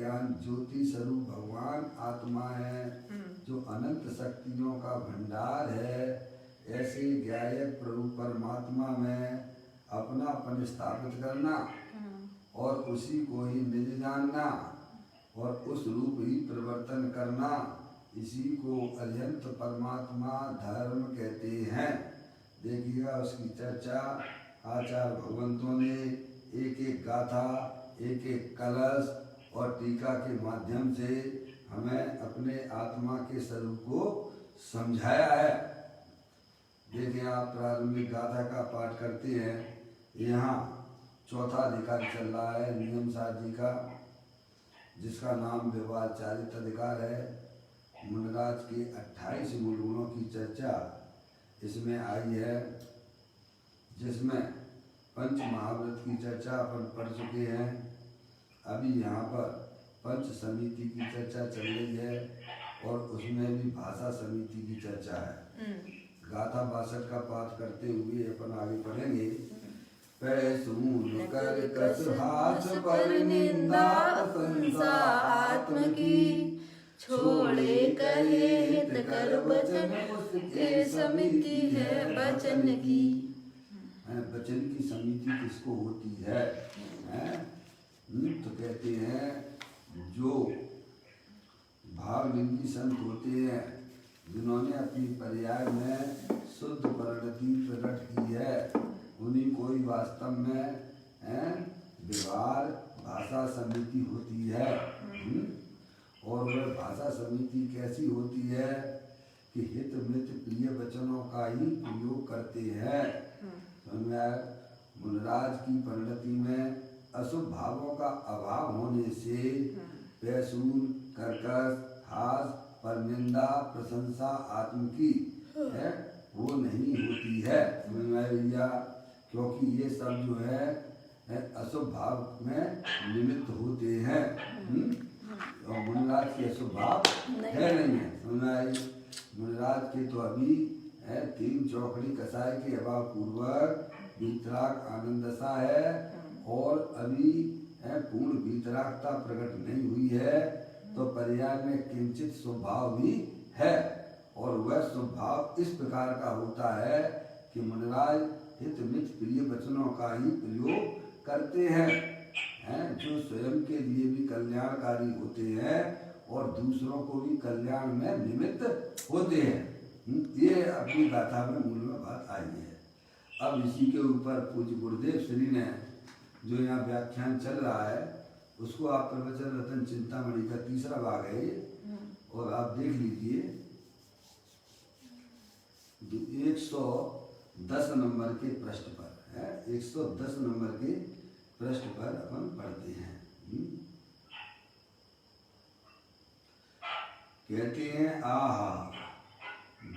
ज्ञान ज्योति स्वरूप भगवान आत्मा है जो अनंत शक्तियों का भंडार है। ऐसे ज्ञायक प्रभु परमात्मा में अपनापन स्थापित करना और उसी को ही निज जानना और उस रूप ही परिवर्तन करना, इसी को अत्यंत परमात्मा धर्म कहते हैं। देखिएगा उसकी चर्चा आचार्य भगवंतों ने एक एक गाथा, एक एक कलश और टीका के माध्यम से हमें अपने आत्मा के स्वरूप को समझाया है। देखिए आप प्रारंभिक गाथा का पाठ करते हैं, यहाँ चौथा अधिकार चल रहा है नियम साधी का, जिसका नाम व्यवहार चारित अधिकार है। मुनराज के 28 मूल गुणों की चर्चा इसमें आई है, जिसमें पंच महाव्रत की चर्चा अपन पढ़ चुके हैं। अभी यहाँ पर पंच समिति की चर्चा चल रही है और उसमें भी भाषा समिति की चर्चा है। गाथा 62 का पाठ करते हुए अपन आगे पढ़ेंगे। पैसून कर कस हाथ पर निंदा प्रशंसा आत्म की, छोड़े कहे हित कर वचन उसके समिति है वचन की। वचन की समिति किसको होती है? तो कहते हैं जो भावलिंगी संत होते हैं, जिन्होंने अपनी पर्याय में शुद्ध परिणति प्रकट की है, उन्हीं को ही वास्तव में व्यवहार भाषा समिति होती है। और वह भाषा समिति कैसी होती है कि हित मित प्रिय वचनों का ही प्रयोग करते हैं। मुनराज की परिणति में अशुभ भावों का अभाव होने से पैसून, कर्कश, हास, परनिंदा, प्रशंसा आत्म की है वो नहीं होती है भैया, क्योंकि ये सब जो है अशुभ भाव में निमित्त होते हैं। और मुनराज के अशुभ भाव है नहीं है। मुनराज के तो अभी 3 चौकड़ी कसाय के अभाव पूर्वक वीतराग आनंद दशा है और अभी पूर्ण वीतरागता प्रकट नहीं हुई है, तो पर्याय में किंचित स्वभाव भी है। और वह स्वभाव इस प्रकार का होता है कि मुनराज हित मित प्रिय वचनों का ही प्रयोग करते हैं, जो स्वयं के लिए भी कल्याणकारी होते हैं और दूसरों को भी कल्याण में निमित्त होते हैं। ये अपनी गाथा में मूल में बात आई है। अब इसी के ऊपर पूज्य गुरुदेव श्री ने जो यहाँ व्याख्यान चल रहा है, उसको आप प्रवचन रतन चिंतामणि का 3रा भाग है और आप देख लीजिए 110 नंबर के पृष्ठ पर है। 110 नंबर के पृष्ठ पर अपन पढ़ते हैं। कहते हैं आहा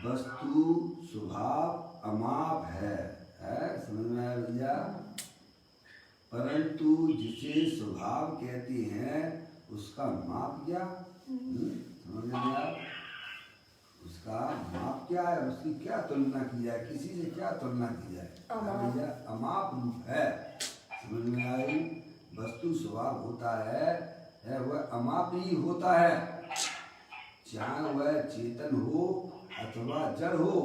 वस्तु स्वभाव अमाप है, समझ में आया भैया? परंतु जिसे स्वभाव कहते हैं उसका माप क्या? समझ में आया? उसका माप क्या है? उसकी क्या तुलना की जाए? किसी से क्या तुलना की जाए? भैया अमाप रूप है। समझ में आई? वस्तु स्वभाव होता है वह अमाप ही होता है, चाहे वह चेतन हो अथवा जड़ हो।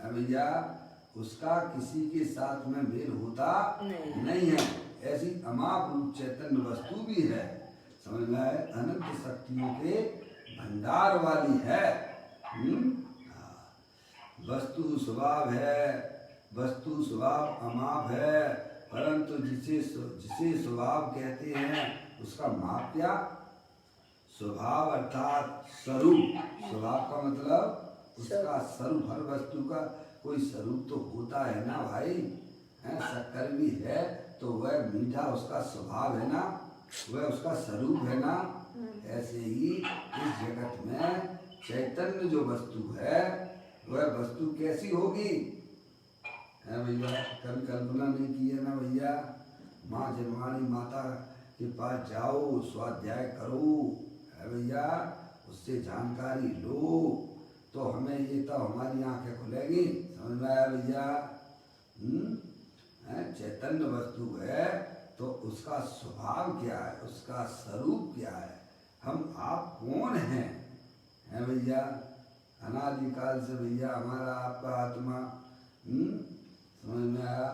भैया उसका किसी के साथ में मेल होता नहीं है। ऐसी अमाप रूप चैतन्य वस्तु भी है। समझ में आए? अनंत शक्तियों के भंडार वाली है। वस्तु स्वभाव है, वस्तु स्वभाव अमाप है, परंतु जिसे स्वभाव कहते हैं उसका माप क्या? स्वभाव अर्थात स्वरूप। स्वभाव का मतलब उसका स्वरूप। हर वस्तु का कोई स्वरूप तो होता है ना भाई। शक्कर भी है तो वह मीठा उसका स्वभाव है ना, वह उसका स्वरूप है ना। ऐसे ही इस जगत में चैतन्य जो वस्तु है वह वस्तु कैसी होगी? भैया कभी कल्पना नहीं की है ना भैया? माँ जन्मानी माता के पास जाओ, स्वाध्याय करो भैया, उससे जानकारी लो तो हमें ये तो हमारी आंखें खुलेगी। समझ में आया भैया? चैतन्य वस्तु है तो उसका स्वभाव क्या है, उसका स्वरूप क्या है, हम आप कौन हैं? है भैया, अनादिकाल से भैया हमारा आपका आत्मा समझ में आया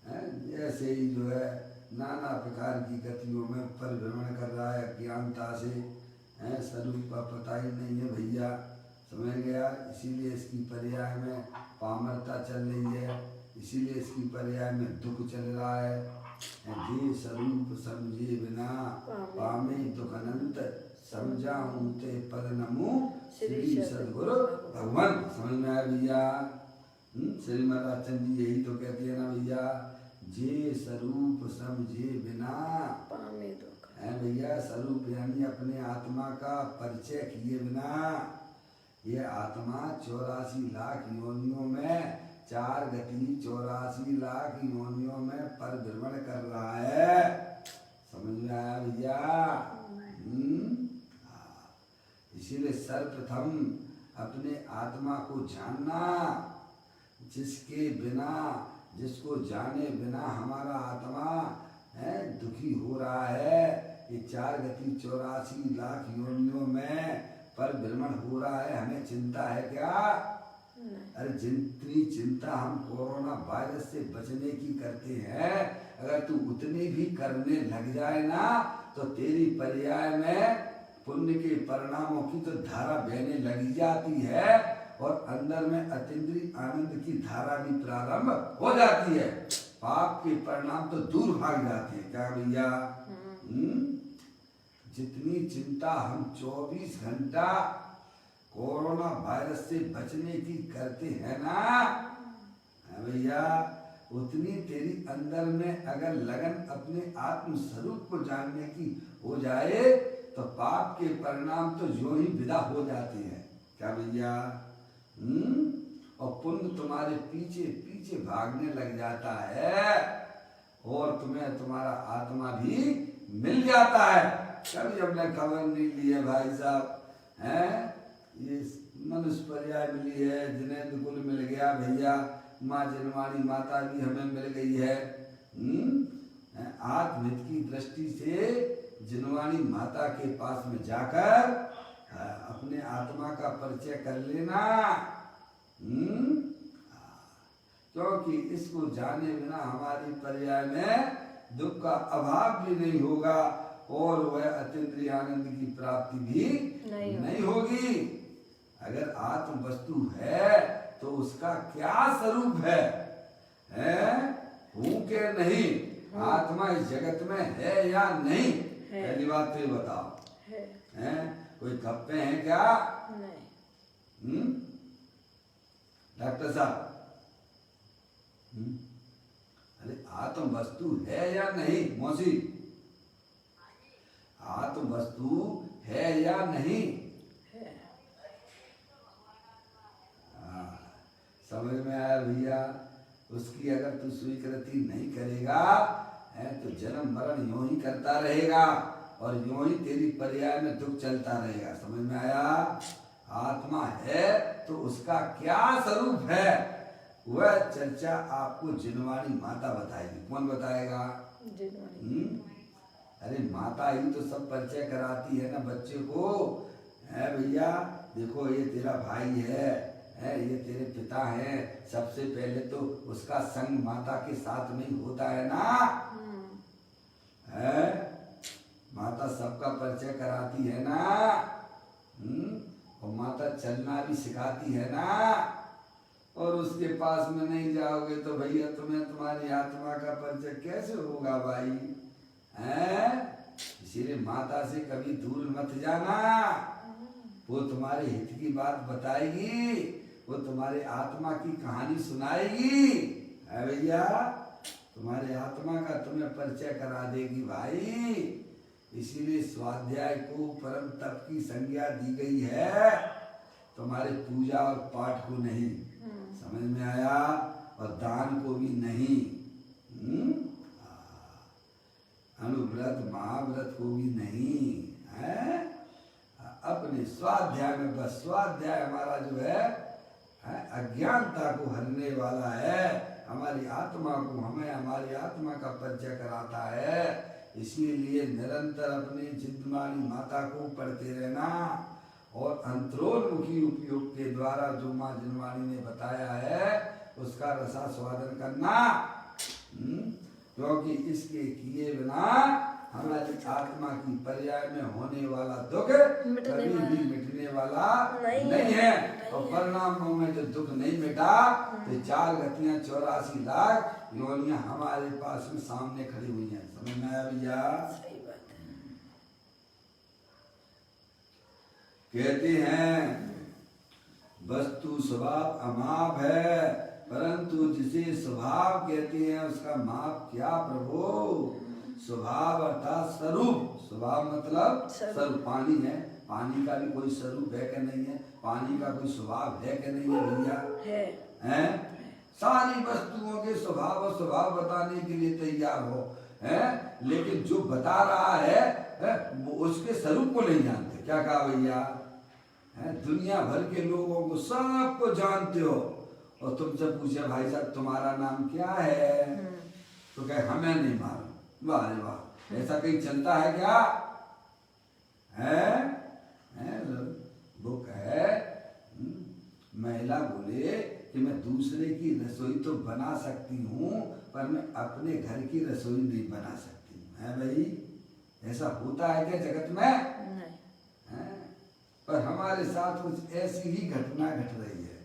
है? ऐसे ही जो है नाना प्रकार की गतियों में परिभ्रमण कर रहा है अज्ञानता से, है स्वरूप का पता ही नहीं है भैया, समझ गया। इसीलिए इसकी पर्याय में पामरता चल रही है, इसीलिए इसकी पर्याय में दुख चल रहा है। जे स्वरूप समझे बिना पामे दुख अनंत, समझाऊं ते पद नमो श्री सदगुरु भगवान। समझ में आया भैया? श्री महाराज चंद जी यही तो कहते हैं ना भैया, जे स्वरूप समझे बिना पामे दुख। है भैया, स्वरूप यानी अपने आत्मा का परिचय किए बिना। ये आत्मा 84 लाख योनियों में 4 गति 84 लाख योनियों में परिभ्रमण कर रहा है। समझ में आया भैया? इसीलिए सर्वप्रथम अपने आत्मा को जानना, जिसके बिना, जिसको जाने बिना हमारा आत्मा है दुखी हो रहा है। ये 4 गति 84 लाख योनियों में परिभ्रमण हो रहा है, हमें चिंता है क्या? अरे जितनी चिंता हम कोरोना वायरस से बचने की करते हैं, अगर तू उतनी भी करने लग जाए ना तो तेरी पर्याय में पुण्य के परिणामों की तो धारा बहने लगी जाती है और अंदर में अतीन्द्रिय आनंद की धारा भी प्रारंभ हो जाती है। पाप के परिणाम तो दूर भाग जाते हैं। क्या भैया? जितनी चिंता हम 24 घंटा कोरोना वायरस से बचने की करते हैं ना भैया, उतनी तेरी अंदर में अगर लगन अपने आत्म स्वरूप को जानने की हो जाए तो पाप के परिणाम तो जो ही विदा हो जाते हैं। क्या भैया? और पुण्य तुम्हारे पीछे पीछे भागने लग जाता है और तुम्हें तुम्हारा आत्मा भी मिल जाता है। कभी हमने खबर नहीं ली है भाई साहब, हैं ये मनुष्य पर्याय मिली है, जिनेंद्र कुल मिल गया भैया, माँ जनवाणी माता भी हमें मिल गई है। आत्महित की दृष्टि से जिनवाणी माता के पास में जाकर अपने आत्मा का परिचय कर लेना, क्योंकि इसको जाने बिना हमारी पर्याय में दुख का अभाव भी नहीं होगा और वह अतीन्द्रिय आनंद की प्राप्ति भी नहीं होगी। अगर आत्म वस्तु है तो उसका क्या स्वरूप है? हूँ के नहीं? आत्मा इस जगत में है या नहीं? पहली बात तो ये बताओ, है कोई गप्पे हैं क्या? नहीं। डॉक्टर साहब, अरे आत्म वस्तु है या नहीं? मौसी, आत्म वस्तु है या नहीं? समझ में आया भैया? उसकी अगर तू स्वीकृति नहीं करेगा है तो जन्म मरण यूं ही करता रहेगा और यूं ही तेरी पर्याय में दुख चलता रहेगा। समझ में आया? आत्मा है तो उसका क्या स्वरूप है, वह चर्चा आपको जिनवाणी माता बताएगी। कौन बताएगा? अरे माता ही तो सब परिचय कराती है ना बच्चे को। है भैया, देखो ये तेरा भाई है, ये तेरे पिता हैं। सबसे पहले तो उसका संग माता के साथ में ही होता है ना। है माता सबका परिचय कराती है ना, और माता चलना भी सिखाती है ना। और उसके पास में नहीं जाओगे तो भैया तुम्हें तुम्हारी आत्मा का परिचय कैसे होगा भाई? इसीलिए माता से कभी दूर मत जाना, वो तुम्हारे हित की बात बताएगी, वो तुम्हारे आत्मा की कहानी सुनाएगी। है भैया, तुम्हारे आत्मा का तुम्हें परिचय करा देगी भाई। इसीलिए स्वाध्याय को परम तप की संज्ञा दी गई है, तुम्हारे पूजा और पाठ को नहीं। समझ में आया? और दान को भी नहीं, अनुव्रत महाव्रत को भी नहीं है। अपने स्वाध्याय में बस, स्वाध्याय हमारा जो है अज्ञानता को हरने वाला है, हमारी आत्मा को, हमें हमारी आत्मा का परिचय कराता है। इसीलिए निरंतर अपने चिंतमानी माता को पढ़ते रहना और अंतरोन्मुखी उपयोग के द्वारा जो माँ जिनवाणी ने बताया है उसका रसास्वादन करना। क्योंकि इसके किए बिना हमारी आत्मा की पर्याय में होने वाला दुख कभी भी मिटने वाला नहीं है। और परिणामों में जो दुख नहीं मिटा तो 4 गतियां 84 लाख योनियां हमारे पास में सामने खड़ी हुई हैं। समझ में आया भैया? कहते हैं वस्तु स्वभाव अमाप है, परंतु जिसे स्वभाव कहते हैं उसका माप क्या प्रभु? स्वभाव अर्थात स्वरूप। स्वभाव मतलब स्वरूप। पानी है, पानी का भी कोई स्वरूप है कि नहीं है? पानी का कोई स्वभाव है कि नहीं है भैया? है। सारी वस्तुओं के स्वभाव और स्वभाव बताने के लिए तैयार हो, है, लेकिन जो बता रहा है वो उसके स्वरूप को नहीं जानते। क्या कहा भैया? दुनिया भर के लोगों को सबको जानते हो और तुमसे पूछे भाई साहब तुम्हारा नाम क्या है, तो कहे हमें नहीं मालूम। वाह वाह, ऐसा कहीं चलता है क्या? है वो कहे महिला बोले कि मैं दूसरे की रसोई तो बना सकती हूँ पर मैं अपने घर की रसोई नहीं बना सकती। है भाई, ऐसा होता है क्या जगत में? पर हमारे साथ कुछ ऐसी ही घटना घट रही है।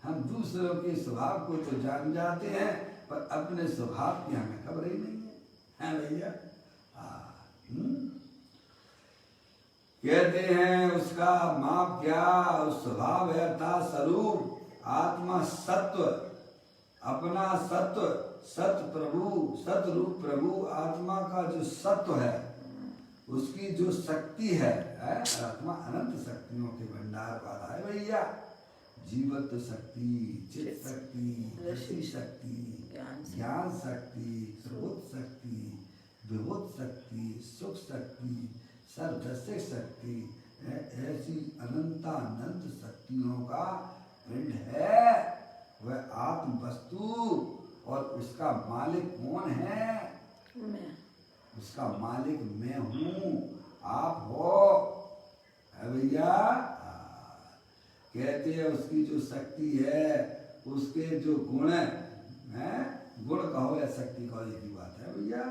हम दूसरों के स्वभाव को तो जान जाते हैं पर अपने स्वभाव की हमें खबर ही नहीं है भैया। कहते हैं उसका माप क्या? उस स्वभाव है अर्थात स्वरूप। आत्मा सत्व, अपना सत्व, सत प्रभु, सत रूप प्रभु आत्मा का जो सत्व है उसकी जो शक्ति है, आत्मा अनंत शक्तियों के भंडार वाला है भैया। जीवत्व शक्ति, चित्त शक्ति, दृष्टि शक्ति, ज्ञान शक्ति, स्रोत शक्ति, विभुत शक्ति, सुख शक्ति, सर्वदर्शक शक्ति, ऐसी अनंतानंत शक्तियों का पिंड है। वह आत्म वस्तु और उसका मालिक कौन है? उसका मालिक मैं हूँ, आप हो। है भैया? कहते हैं उसकी जो शक्ति है उसके जो गुण हैं, गुण कहो या शक्ति कहो एक ही बात है भैया।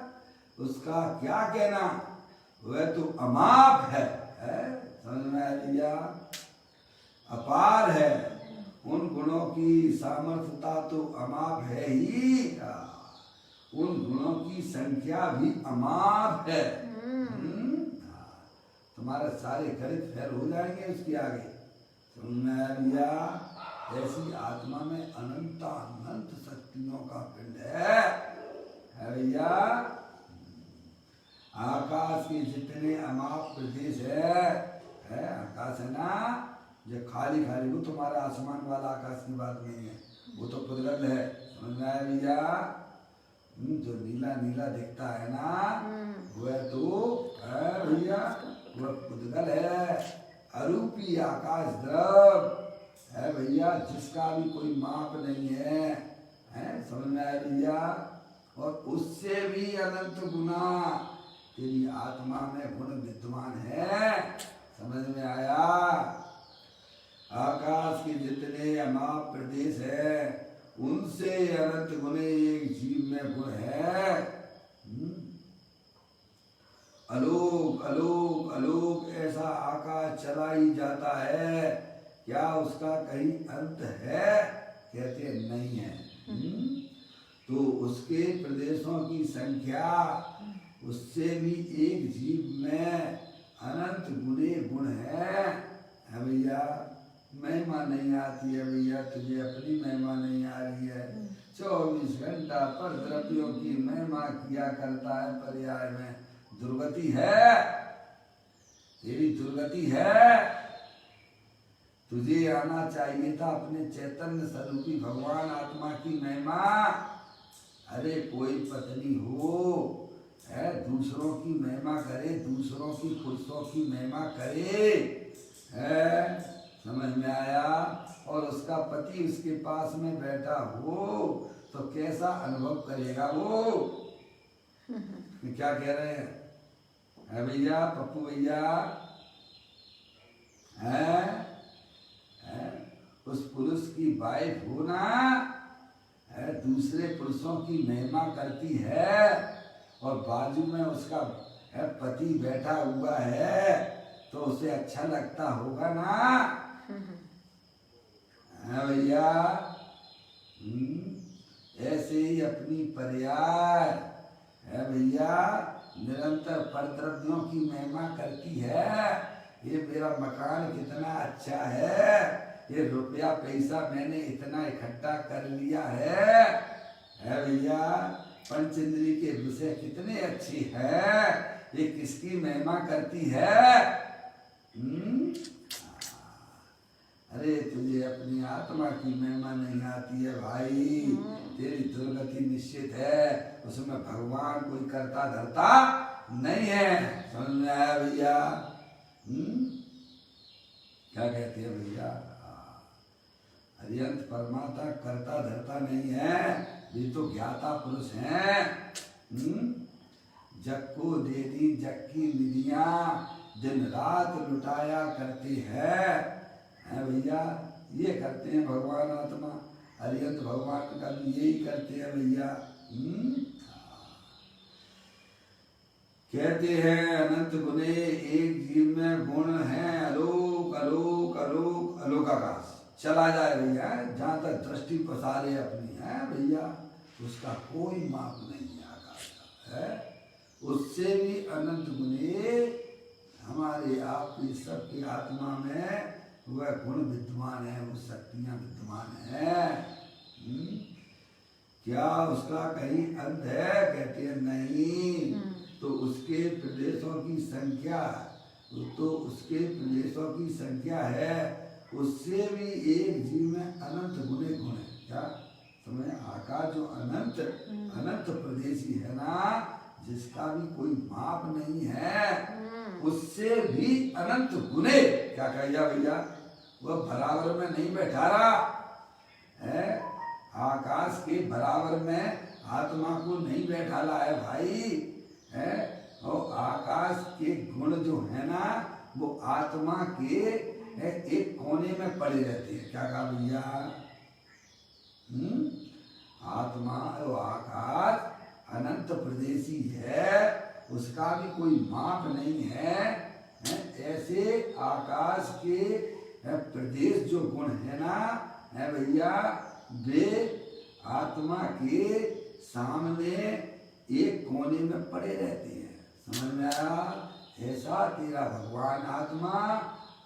उसका क्या कहना, वह तो अमाप है, समझ में आया भैया? अपार है। उन गुणों की सामर्थ्यता तो अमाप है ही, उन गुणों की संख्या भी अमाप है। तुम्हारे सारे गणित फेल हो जाएंगे उसके आगे। समझ में आया भैया? ऐसी आत्मा में अनंत अनंत शक्तियों का पिंड है भैया। आकाश के जितने अमाप प्रदेश है आकाश है ना, जो खाली खाली, वो तुम्हारा आसमान वाला आकाश की बात नहीं है, वो तो पुद्गल है। समझ में आया भैया? जो नीला नीला दिखता है ना वह तो है भैया, वह पुद्गल है, अरूपी आकाश द्रव है भैया, जिसका भी कोई माप नहीं है। समझ में आया भैया? और उससे भी अनंत गुना तेरी आत्मा में गुण विद्यमान है। समझ में आया? आकाश के जितने अमाप प्रदेश है उनसे अनंत गुणे एक जीव में गुण है। अलोक अलोक अलोक ऐसा आकाश चला ही जाता है, क्या उसका कहीं अंत है? कहते नहीं है। तो उसके प्रदेशों की संख्या उससे भी एक जीव में अनंत गुणे गुण है भैया। महिमा नहीं आती है भैया, तुझे अपनी महिमा नहीं आ रही है। 24 घंटा पर द्रव्यों की महिमा किया करता है, पर्याय में दुर्गति है, तेरी दुर्गति है। तुझे आना चाहिए था अपने चैतन्य स्वरूपी भगवान आत्मा की महिमा। अरे कोई पत्नी हो है, दूसरों की महिमा करे, दूसरों की पुरुषों की महिमा करे, है, समझ में आया? और उसका पति उसके पास में बैठा हो तो कैसा अनुभव करेगा वो? क्या कह रहे हैं? है भैया, पप्पू भैया, है उस पुरुष की वाइफ होना है, दूसरे पुरुषों की महिमा करती है और बाजू में उसका है पति बैठा हुआ है तो उसे अच्छा लगता होगा ना? है भैया। ऐसे ही अपनी पर्याय है भैया निरंतर परद्रव्यों की महिमा करती है। ये मेरा मकान कितना अच्छा है, ये रुपया पैसा मैंने इतना इकट्ठा कर लिया है भैया। पंचेंद्री के विषय कितने अच्छे हैं, ये किसकी महिमा करती है? अरे तुझे अपनी आत्मा की महिमा नहीं आती है भाई, तेरी दुर्गति निश्चित है, उसमें भगवान कोई करता धरता नहीं है। समझ में आया भैया? क्या कहते हैं भैया? हरियंत परमात्मा करता धरता नहीं है, ये तो ज्ञाता पुरुष हैं। जग को दे दी जग की निधियां, दिन रात लुटाया करती है भैया। ये करते हैं भगवान आत्मा, हरियंत भगवान का भी यही करते हैं भैया। कहते हैं अनंत गुणे एक जीव में गुण है, अलोक अलोक अलोक अलोक आकाश। चला जाए भैया जहाँ तक दृष्टि पसारे अपनी है भैया, उसका कोई माप नहीं है आकाश का है। उससे भी अनंत गुणे हमारे आपकी सबकी आत्मा में वह गुण विद्यमान है, वो शक्तियां विद्यमान है। क्या उसका कहीं अंत है? कहते हैं नहीं। तो उसके प्रदेशों की संख्या, तो उसके प्रदेशों की संख्या है, उससे भी एक जीव में अनंत गुणे गुण है। क्या समझ? आकाश जो अनंत अनंत प्रदेशी है ना, जिसका भी कोई माप नहीं है, उससे भी अनंत गुणे। क्या कहिया भैया? वह बराबर में नहीं बैठा रहा है, आकाश के बराबर में आत्मा को नहीं बैठा रहा है भाई है। और आकाश के गुण जो है ना, वो आत्मा के एक कोने में पड़े रहते हैं। क्या कहा भैया? आत्मा और आकाश अनंत प्रदेशी है, उसका भी कोई माप नहीं है। ऐसे आकाश के प्रदेश जो गुण है ना है भैया, वे आत्मा के सामने एक कोने में पड़े रहते हैं। समझ में आया? ऐसा तेरा भगवान आत्मा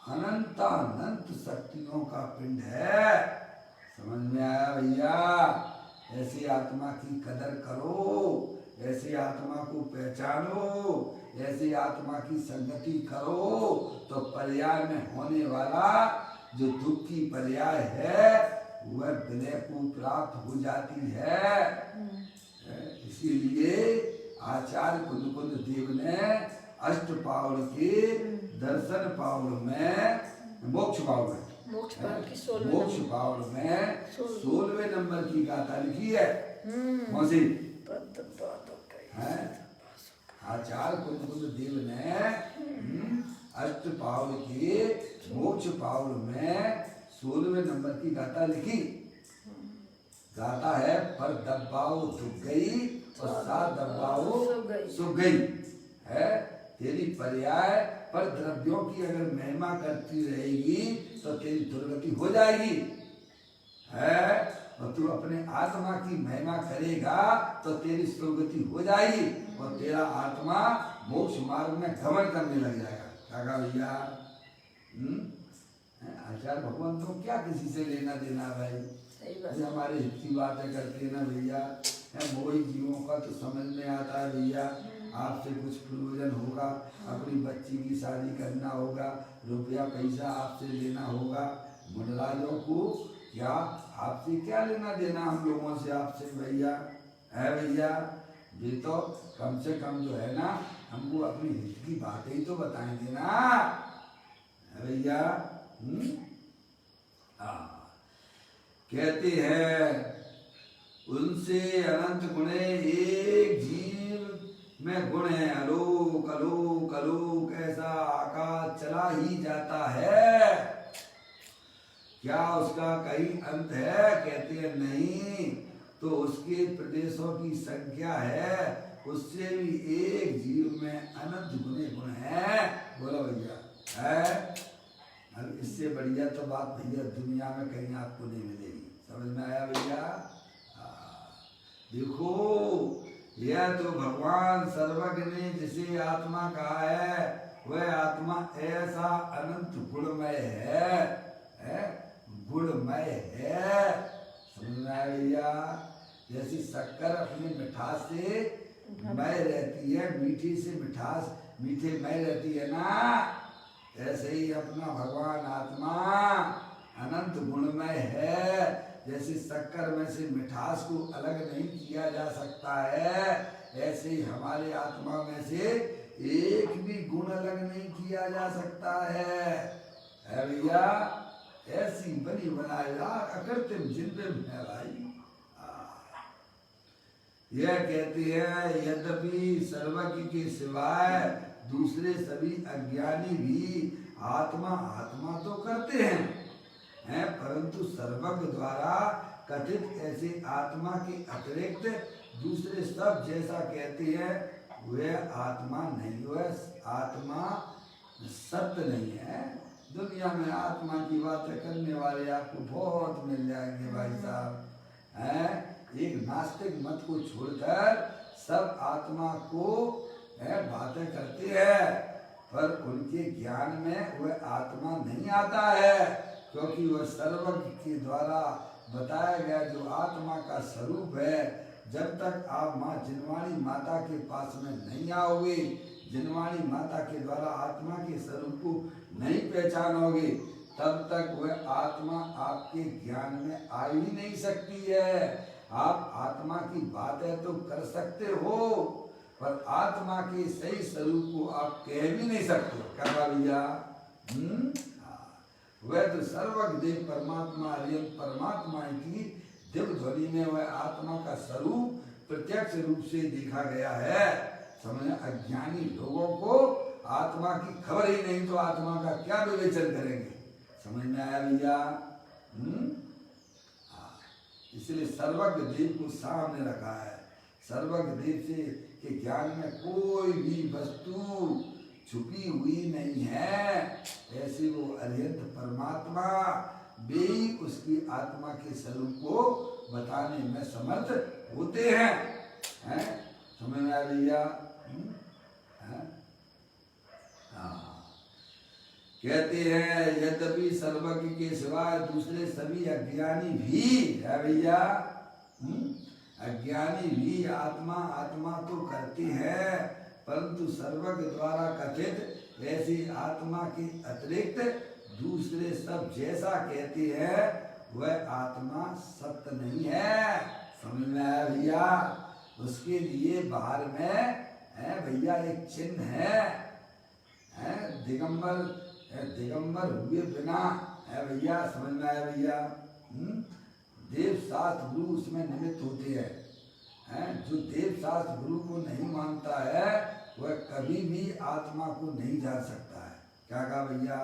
अनंत अनंत शक्तियों का पिंड है। समझ में आया भैया? ऐसी आत्मा की कदर करो, ऐसी आत्मा को पहचानो, ऐसी आत्मा की संगति करो, तो पर्याय में होने वाला जो दुख की पर्याय है वह विलय को प्राप्त हो जाती है। इसीलिए आचार्य कुंद देव ने अष्ट पावड़ के दर्शन पावड़ में मोक्ष पावड़ में 16वें नंबर की गाथा लिखी है। मौसी आचार्य कुंद देव ने अष्ट पावड़ के मोक्ष पावड़ में 16वें नंबर की गाथा लिखी। गाथा है, पर दब्बाओ दुख गई और सात दब्बाओ सुख गई है। तेरी पर्याय पर द्रव्यों की अगर महिमा करती रहेगी तो तेरी दुर्गति हो जाएगी है, और तू अपने आत्मा की महिमा करेगा तो तेरी सुगति हो जाएगी और तेरा आत्मा मोक्ष मार्ग में गमन करने लग जाएगा। क्या कहा भैया? आचार्य भगवान तो क्या किसी से लेना देना भाई, ये हमारे हित की बातें करते हैं ना भैया। मोही जीवों का तो समझ में आता है भैया, आपसे कुछ प्रयोजन होगा, अपनी बच्ची की शादी करना होगा, रुपया पैसा आपसे लेना होगा। मुंडराजों को क्या आपसे क्या लेना देना हम लोगों से, आपसे भैया है भैया। ये तो कम से कम जो है ना, हमको अपनी हित की बातें ही तो बताएंगे ना भैया। कहते हैं उनसे अनंत गुणे एक जीव में गुण है, अलोक अलोक अलोक ऐसा आकाश चला ही जाता है, क्या उसका कहीं अंत है? कहते हैं नहीं, तो उसके प्रदेशों की संख्या है, उससे भी एक जीव में अनंत गुने गुण है। बोलो भैया है। अब इससे बढ़िया तो बात भैया दुनिया में कहीं आपको नहीं मिलेगी। समझ में आया भैया? देखो, यह तो भगवान सर्वज्ञ ने जिसे आत्मा कहा है, वह आत्मा ऐसा अनंत गुणमय है, गुणमय है। समझ में आया भैया? जैसी शक्कर अपनी मिठास से मय रहती है, मीठी से मिठास मीठे मय रहती है ना, ऐसे ही अपना भगवान आत्मा अनंत गुणमय है। जैसे शक्कर में से मिठास को अलग नहीं किया जा सकता है, ऐसे ही हमारे आत्मा में से एक भी गुण अलग नहीं किया जा सकता है भैया। ऐसी बनी बनाए अकृत्रिम जिंदगी है भाई। यह कहते हैं, यद्यपि सर्वज्ञ के सिवाय दूसरे सभी अज्ञानी भी आत्मा आत्मा तो करते हैं, परंतु सर्वज्ञ द्वारा कथित ऐसे आत्मा के अतिरिक्त दूसरे सब जैसा कहते हैं, वह आत्मा नहीं, वह आत्मा सत्य नहीं है। दुनिया में आत्मा की बातें करने वाले आपको बहुत मिल जाएंगे भाई साहब, हैं? एक नास्तिक मत को छोड़कर सब आत्मा को बातें करते हैं, पर उनके ज्ञान में वह आत्मा नहीं आता है, क्योंकि वह सर्वज्ञ के द्वारा बताया गया जो आत्मा का स्वरूप है, जब तक आप माँ जिनवाणी माता के पास में नहीं आओगे, जिनवाणी माता के द्वारा आत्मा के स्वरूप को नहीं पहचानोगे, तब तक वह आत्मा आपके ज्ञान में आ ही नहीं सकती है। आप आत्मा की बातें तो कर सकते हो, पर आत्मा के सही स्वरूप को आप कह भी नहीं सकते। क्या भैया? वह तो सर्वज्ञ देव परमात्मा परमात्मा की दिव्य ध्वनि में वह आत्मा का स्वरूप प्रत्यक्ष रूप से देखा गया है। समझ? अज्ञानी लोगों को आत्मा की खबर ही नहीं, तो आत्मा का क्या विवेचन करेंगे? समझ में आया भैया? इसलिए सर्वज्ञ देव को सामने रखा है। सर्वज्ञ देव से के ज्ञान में कोई भी वस्तु छुपी हुई नहीं है। ऐसे वो अरिहंत परमात्मा वे उसकी आत्मा के स्वरूप को बताने में समर्थ होते हैं। समझ में आया भैया? कहते हैं, यद्यपि सर्वज्ञ के सिवाय दूसरे सभी अज्ञानी भी है भैया, अज्ञानी भी आत्मा आत्मा तो करते हैं, परंतु सर्वज्ञ द्वारा कथित ऐसी आत्मा के अतिरिक्त दूसरे सब जैसा कहते हैं, वह आत्मा सत्य नहीं है। समझ में आया भैया? उसके लिए बाहर में भैया एक चिन्ह है, दिगंबर हुए बिना है भैया। समझ में आया भैया? देव शास्त्र गुरु उसमें निमित्त होते हैं। जो देव शास्त्र गुरु को नहीं मानता है, वह कभी भी आत्मा को नहीं जान सकता है। क्या कहा भैया?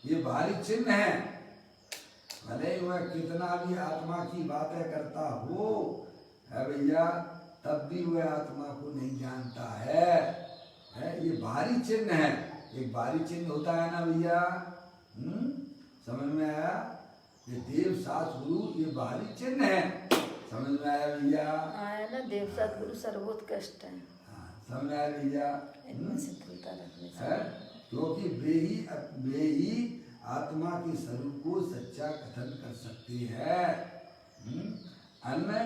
ये भारी चिन्ह है। भले ही वह कितना भी आत्मा की बातें करता हो है भैया, तब भी वह आत्मा को नहीं जानता है। ये भारी चिन्ह है। एक भारी चिन्ह होता है ना भैया? समझ में आया? ये देव शास्त्र गुरु ये भारी चिन्ह है। समझ में आया भैया? आया ना, देव शास्त्र गुरु सर्वोत्कृष्ट है। समझ में आया भैया? क्योंकि वे ही आत्मा के स्वरूप को सच्चा कथन कर सकते हैं। अन्य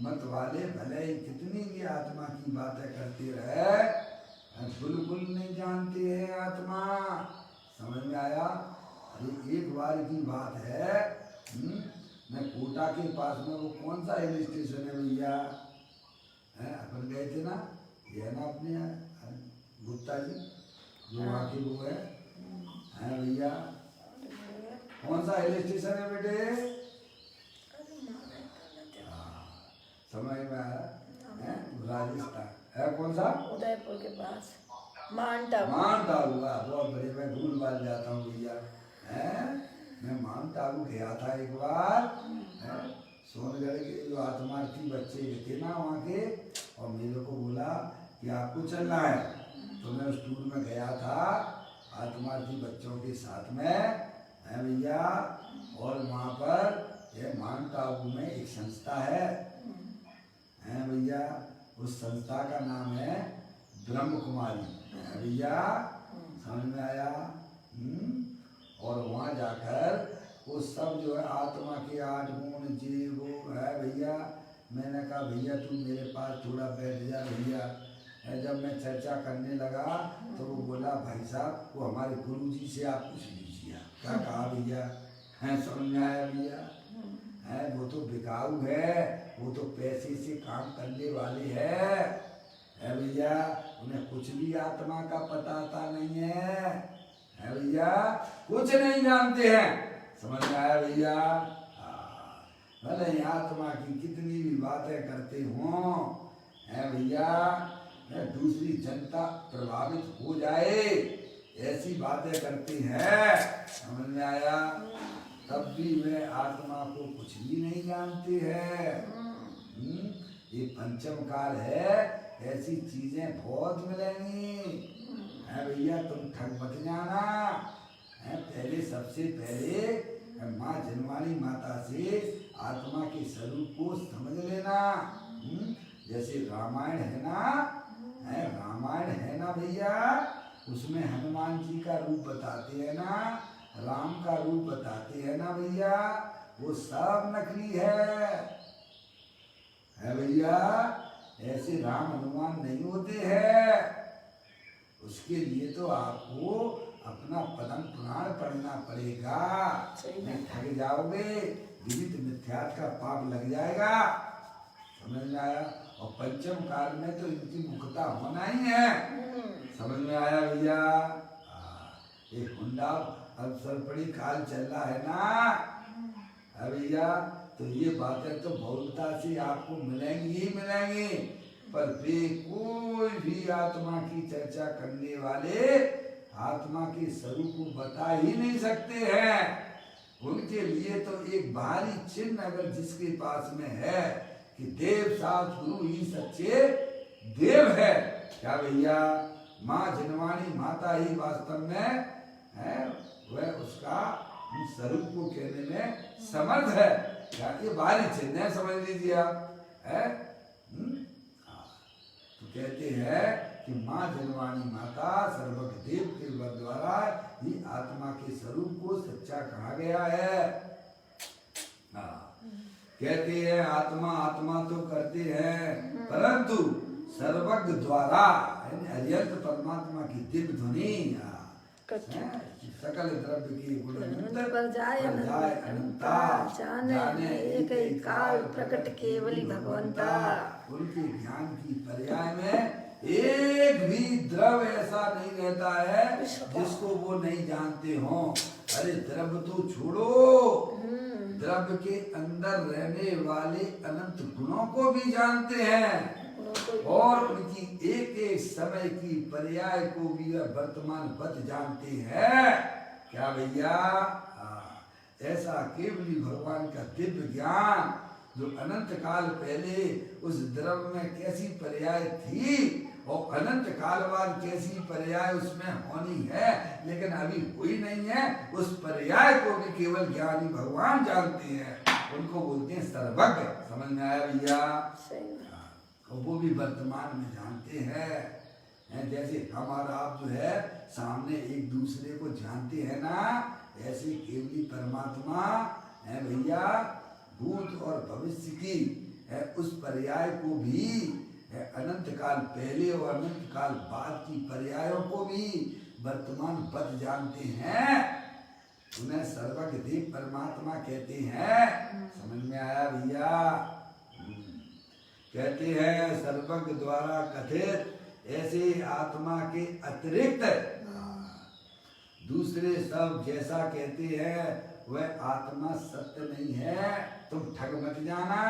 मत वाले भले ही कितनी भी आत्मा की बातें करते रहे, बिल्कुल नहीं जानते हैं आत्मा। समझ में आया? अरे एक बार की बात है, मैं कोटा के पास में, वो कौन सा हिल स्टेशन है भैया? अपन गए थे ना, ये है ना अपने गुप्ता जी जो वहाँ के वो है भैया? कौन सा हिल स्टेशन है बेटे? समझ में आया? राजस्थान है। कौन सा? उदयपुर के पास माउंट आबू। माउंट आबू। बहुत बड़े, मैं भूल बाल जाता हूँ भैया। है मैं माउंट आबू गया था एक बार। सोनगढ़ के जो आत्मार्थी बच्चे थे ना वहाँ के, और मेरे को बोला कि आपको चलना है, तो मैं उस टूर में गया था आत्मार्थी बच्चों के साथ में, है भैया। और वहाँ पर ये माउंट आबू में एक संस्था है भैया, उस संस्था का नाम है ब्रह्म कुमारी, है भैया। समझ में आया? और वहाँ जाकर वो सब जो है आत्मा के 8 गुण जी वो है भैया। मैंने कहा भैया तू मेरे पास थोड़ा बैठ जा भैया। जब मैं चर्चा करने लगा तो वो बोला भाई साहब वो हमारे गुरु जी से आप पूछ लीजिए। क्या कहा भैया? है समझ में आया भैया? है वो तो बिकाऊ है, वो तो पैसे से काम करने वाले है भैया। उन्हें कुछ भी आत्मा का पता नहीं है भैया, कुछ नहीं जानते हैं। समझ में आया भैया? भले आत्मा की कितनी भी बातें करते हों है भैया, दूसरी जनता प्रभावित हो जाए ऐसी बातें करते हैं। समझ में आया? तब भी वे आत्मा को कुछ भी नहीं जानते हैं। ये पंचम काल है, ऐसी चीजें बहुत मिलेंगी है भैया। तुम ठग मत जाना पहले, सबसे पहले माँ जनवाणी माता से आत्मा के स्वरूप को समझ लेना। जैसे रामायण है ना, रामायण है ना भैया, उसमें हनुमान जी का रूप बताते हैं ना, राम का रूप बताते हैं ना भैया, वो सब नकली है भैया। ऐसे राम हनुमान नहीं होते हैं। उसके लिए तो आपको अपना पदम पुराण पढ़ना पड़ेगा। नहीं थक जाओगे, विदित मिथ्यात का पाप लग जाएगा। समझ में आया? और पंचम काल में तो इनकी मुक्ता होना ही है। समझ में आया भैया? एक हुंडा अवसर पड़ी काल चल रहा है ना भैया, तो ये बातें तो बहुलता से आपको मिलेंगी ही मिलेंगी, पर वे कोई भी आत्मा की चर्चा करने वाले आत्मा के स्वरूप को बता ही नहीं सकते हैं। उनके लिए तो एक बाहरी चिन्ह अगर जिसके पास में है कि देव साथ गुरु ही सच्चे देव है, क्या भैया? माँ जनवाणी माता ही वास्तव में है, वह उसका स्वरूप को कहने में समर्थ है। क्या ये बाहरी चिन्ह है, समझ लीजिए आप है। तो कहते हैं कि माँ जनवाणी माता सर्वज्ञ देव के द्वारा ही आत्मा के स्वरूप को सच्चा कहा गया है। कहते हैं आत्मा आत्मा तो करते हैं, परंतु सर्वज्ञ द्वारा अरिहंत परमात्मा की दिव्य ध्वनि सकल द्रव्य की गुण पर जाए अनंता, जाने एक ही काल प्रकट केवली भगवंता। उनके ज्ञान की पर्याय में एक भी द्रव्य ऐसा नहीं रहता है जिसको वो नहीं जानते हो। अरे द्रव्य तो छोड़ो, द्रव्य के अंदर रहने वाले अनंत गुणों को भी जानते हैं, और उनकी एक एक समय की पर्याय को भी वर्तमान पद जानते हैं। क्या भैया? ऐसा केवली भगवान का दिव्य ज्ञान जो अनंत काल पहले उस द्रव्य में कैसी पर्याय थी और अनंत काल बाद कैसी पर्याय उसमें होनी है, लेकिन अभी हुई नहीं है, उस पर्याय को भी केवल ज्ञानी भगवान जानते हैं। उनको बोलते हैं सर्वज्ञ। समझ में आया भैया? और वो भी वर्तमान में जानते हैं। जैसे हम और आप जो है सामने एक दूसरे को जानते हैं ना, ऐसे केवली परमात्मा है भैया भूत और भविष्य की है उस पर्याय को भी है, अनंत काल पहले और अनंत काल बाद की पर्यायों को भी वर्तमान पद जानते हैं। उन्हें सर्वज्ञ देव परमात्मा कहते हैं। समझ में आया भैया? कहते हैं सर्वज्ञ द्वारा कथित ऐसे आत्मा के अतिरिक्त दूसरे सब जैसा कहते हैं वह आत्मा सत्य नहीं है। तुम ठग मत जाना।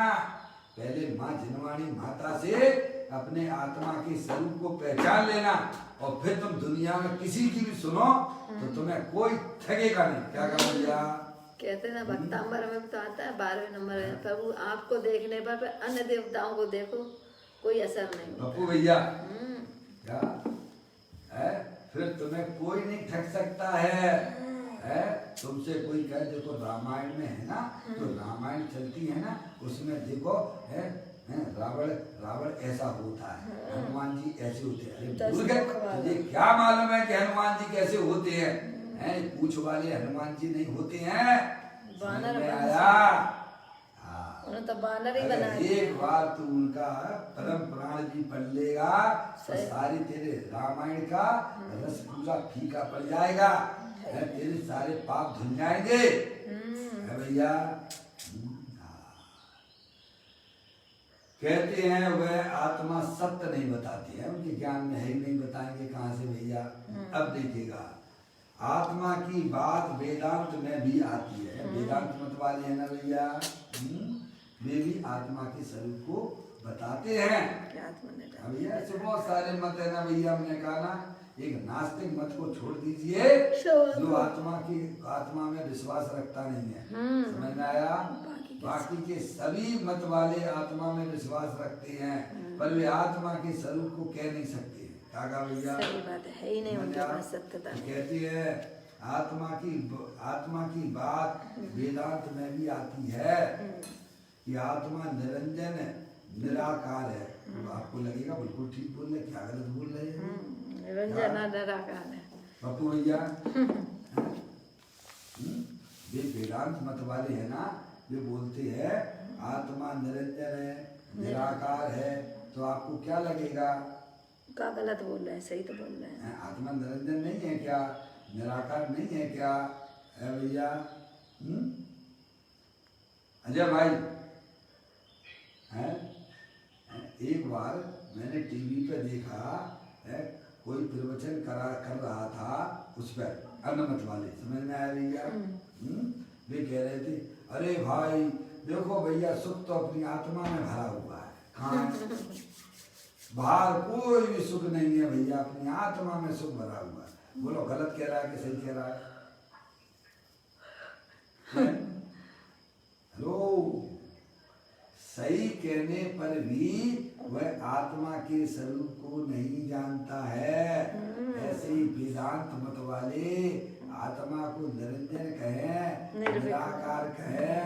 पहले माँ जनवाणी माता से अपने आत्मा के स्वरूप को पहचान लेना और फिर तुम दुनिया में किसी की भी सुनो तो तुम्हें कोई ठगेगा नहीं। क्या कहा भैया? कहते ना भक्तांबर में भी तो आता है 12वें नंबर है, प्रभु आपको देखने पर अन्य देवताओं को देखो कोई असर नहीं होता। पप्पू भैया क्या है? फिर तुम्हें कोई नहीं ठग सकता है। तुमसे कोई कहे देखो रामायण में है ना, तो रामायण चलती है ना, उसमें देखो है रावण ऐसा होता है, हनुमान जी ऐसे होते हैं। अरे भूल गए, तुझे क्या मालूम है कि हनुमान जी कैसे होते हैं? पूछ वाले हनुमान जी नहीं होते हैं। बानर में आया उन्हें तो बानर ही बना एक बार तू उनका परम प्राण भी पढ़ लेगा तो सारी तेरे रामायण का रस पूरा फीका पड़ जाएगा, तेरे सारे पाप धुल जाएंगे भैया। कहते हैं वह आत्मा सत्य नहीं बताती है, उनके ज्ञान में है ही नहीं, बताएंगे कहाँ से भैया? अब देखिएगा आत्मा की बात वेदांत में भी आती है। वेदांत मत वाले है ना भैया, वे भी आत्मा के स्वरूप को बताते हैं भैया। ऐसे बहुत सारे मत है ना भैया। हमने कहा ना एक नास्तिक मत को छोड़ दीजिए जो आत्मा में विश्वास रखता नहीं है, समझ में आया? बाकी के सभी मत वाले आत्मा में विश्वास रखते हैं पर वे आत्मा के स्वरूप को कह नहीं सकते। क्या कहा भैया? सही बात है ही नहीं उनके पास सत्यता। कहती है आत्मा की बात वेदांत में भी आती है कि आत्मा निरंजन निराकार है। तो आपको लगेगा बिल्कुल ठीक बोल रहे, क्या गलत बोल रहे हैं? निरंजन निराकार है पप्पू भैया। वे वेदांत मत वाले है ना, वे बोलते हैं आत्मा निरंजन है निराकार है, तो आपको क्या लगेगा? का गलत बोल रहे हैं, सही तो बोल रहे हैं। आत्मा निरंजन नहीं है क्या? निराकार नहीं है क्या है भैया? अजय भाई है? एक बार मैंने टीवी पे देखा है, कोई प्रवचन कर रहा था उस पर अन्नमत वाले, समझ में आया भैया? वे कह रहे थे अरे भाई देखो भैया सुख तो अपनी आत्मा में भरा हुआ है, कहाँ बाहर कोई भी सुख नहीं है भैया, अपनी आत्मा में सुख भरा हुआ है। बोलो गलत कह रहा है कि सही कह रहा है? हेलो, सही कहने पर भी वह आत्मा के स्वरूप को नहीं जानता है। ऐसे ही वेदांत मत वाले आत्मा को निरंजन कहे निराकार कहे,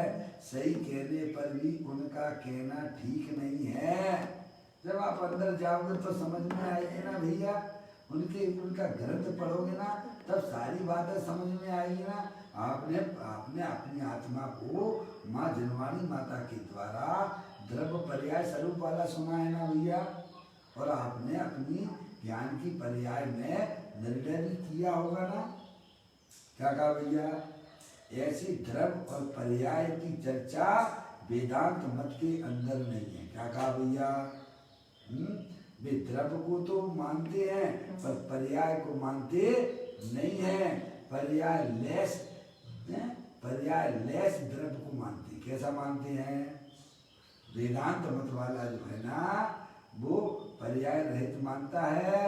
सही कहने पर भी उनका कहना ठीक नहीं है। जब आप अंदर जाओगे तो समझ में आएगी ना भैया, उनका ग्रंथ पढ़ोगे ना तब सारी बातें समझ में आएगी ना। आपने अपनी आत्मा को माँ जनवाणी माता के द्वारा द्रव्य पर्याय स्वरूप वाला सुना है ना भैया, और आपने अपनी ज्ञान की पर्याय में निर्णय भी किया होगा ना। क्या कहा भैया? ऐसी द्रव्य और पर्याय की चर्चा वेदांत मत के अंदर नहीं है। क्या कहा भैया? वे द्रव्य को तो मानते हैं पर पर्याय को मानते नहीं है। पर्याय लेस द्रव्य को मानते। कैसा मानते हैं? वेदांत मत वाला जो है ना वो पर्याय रहित मानता है,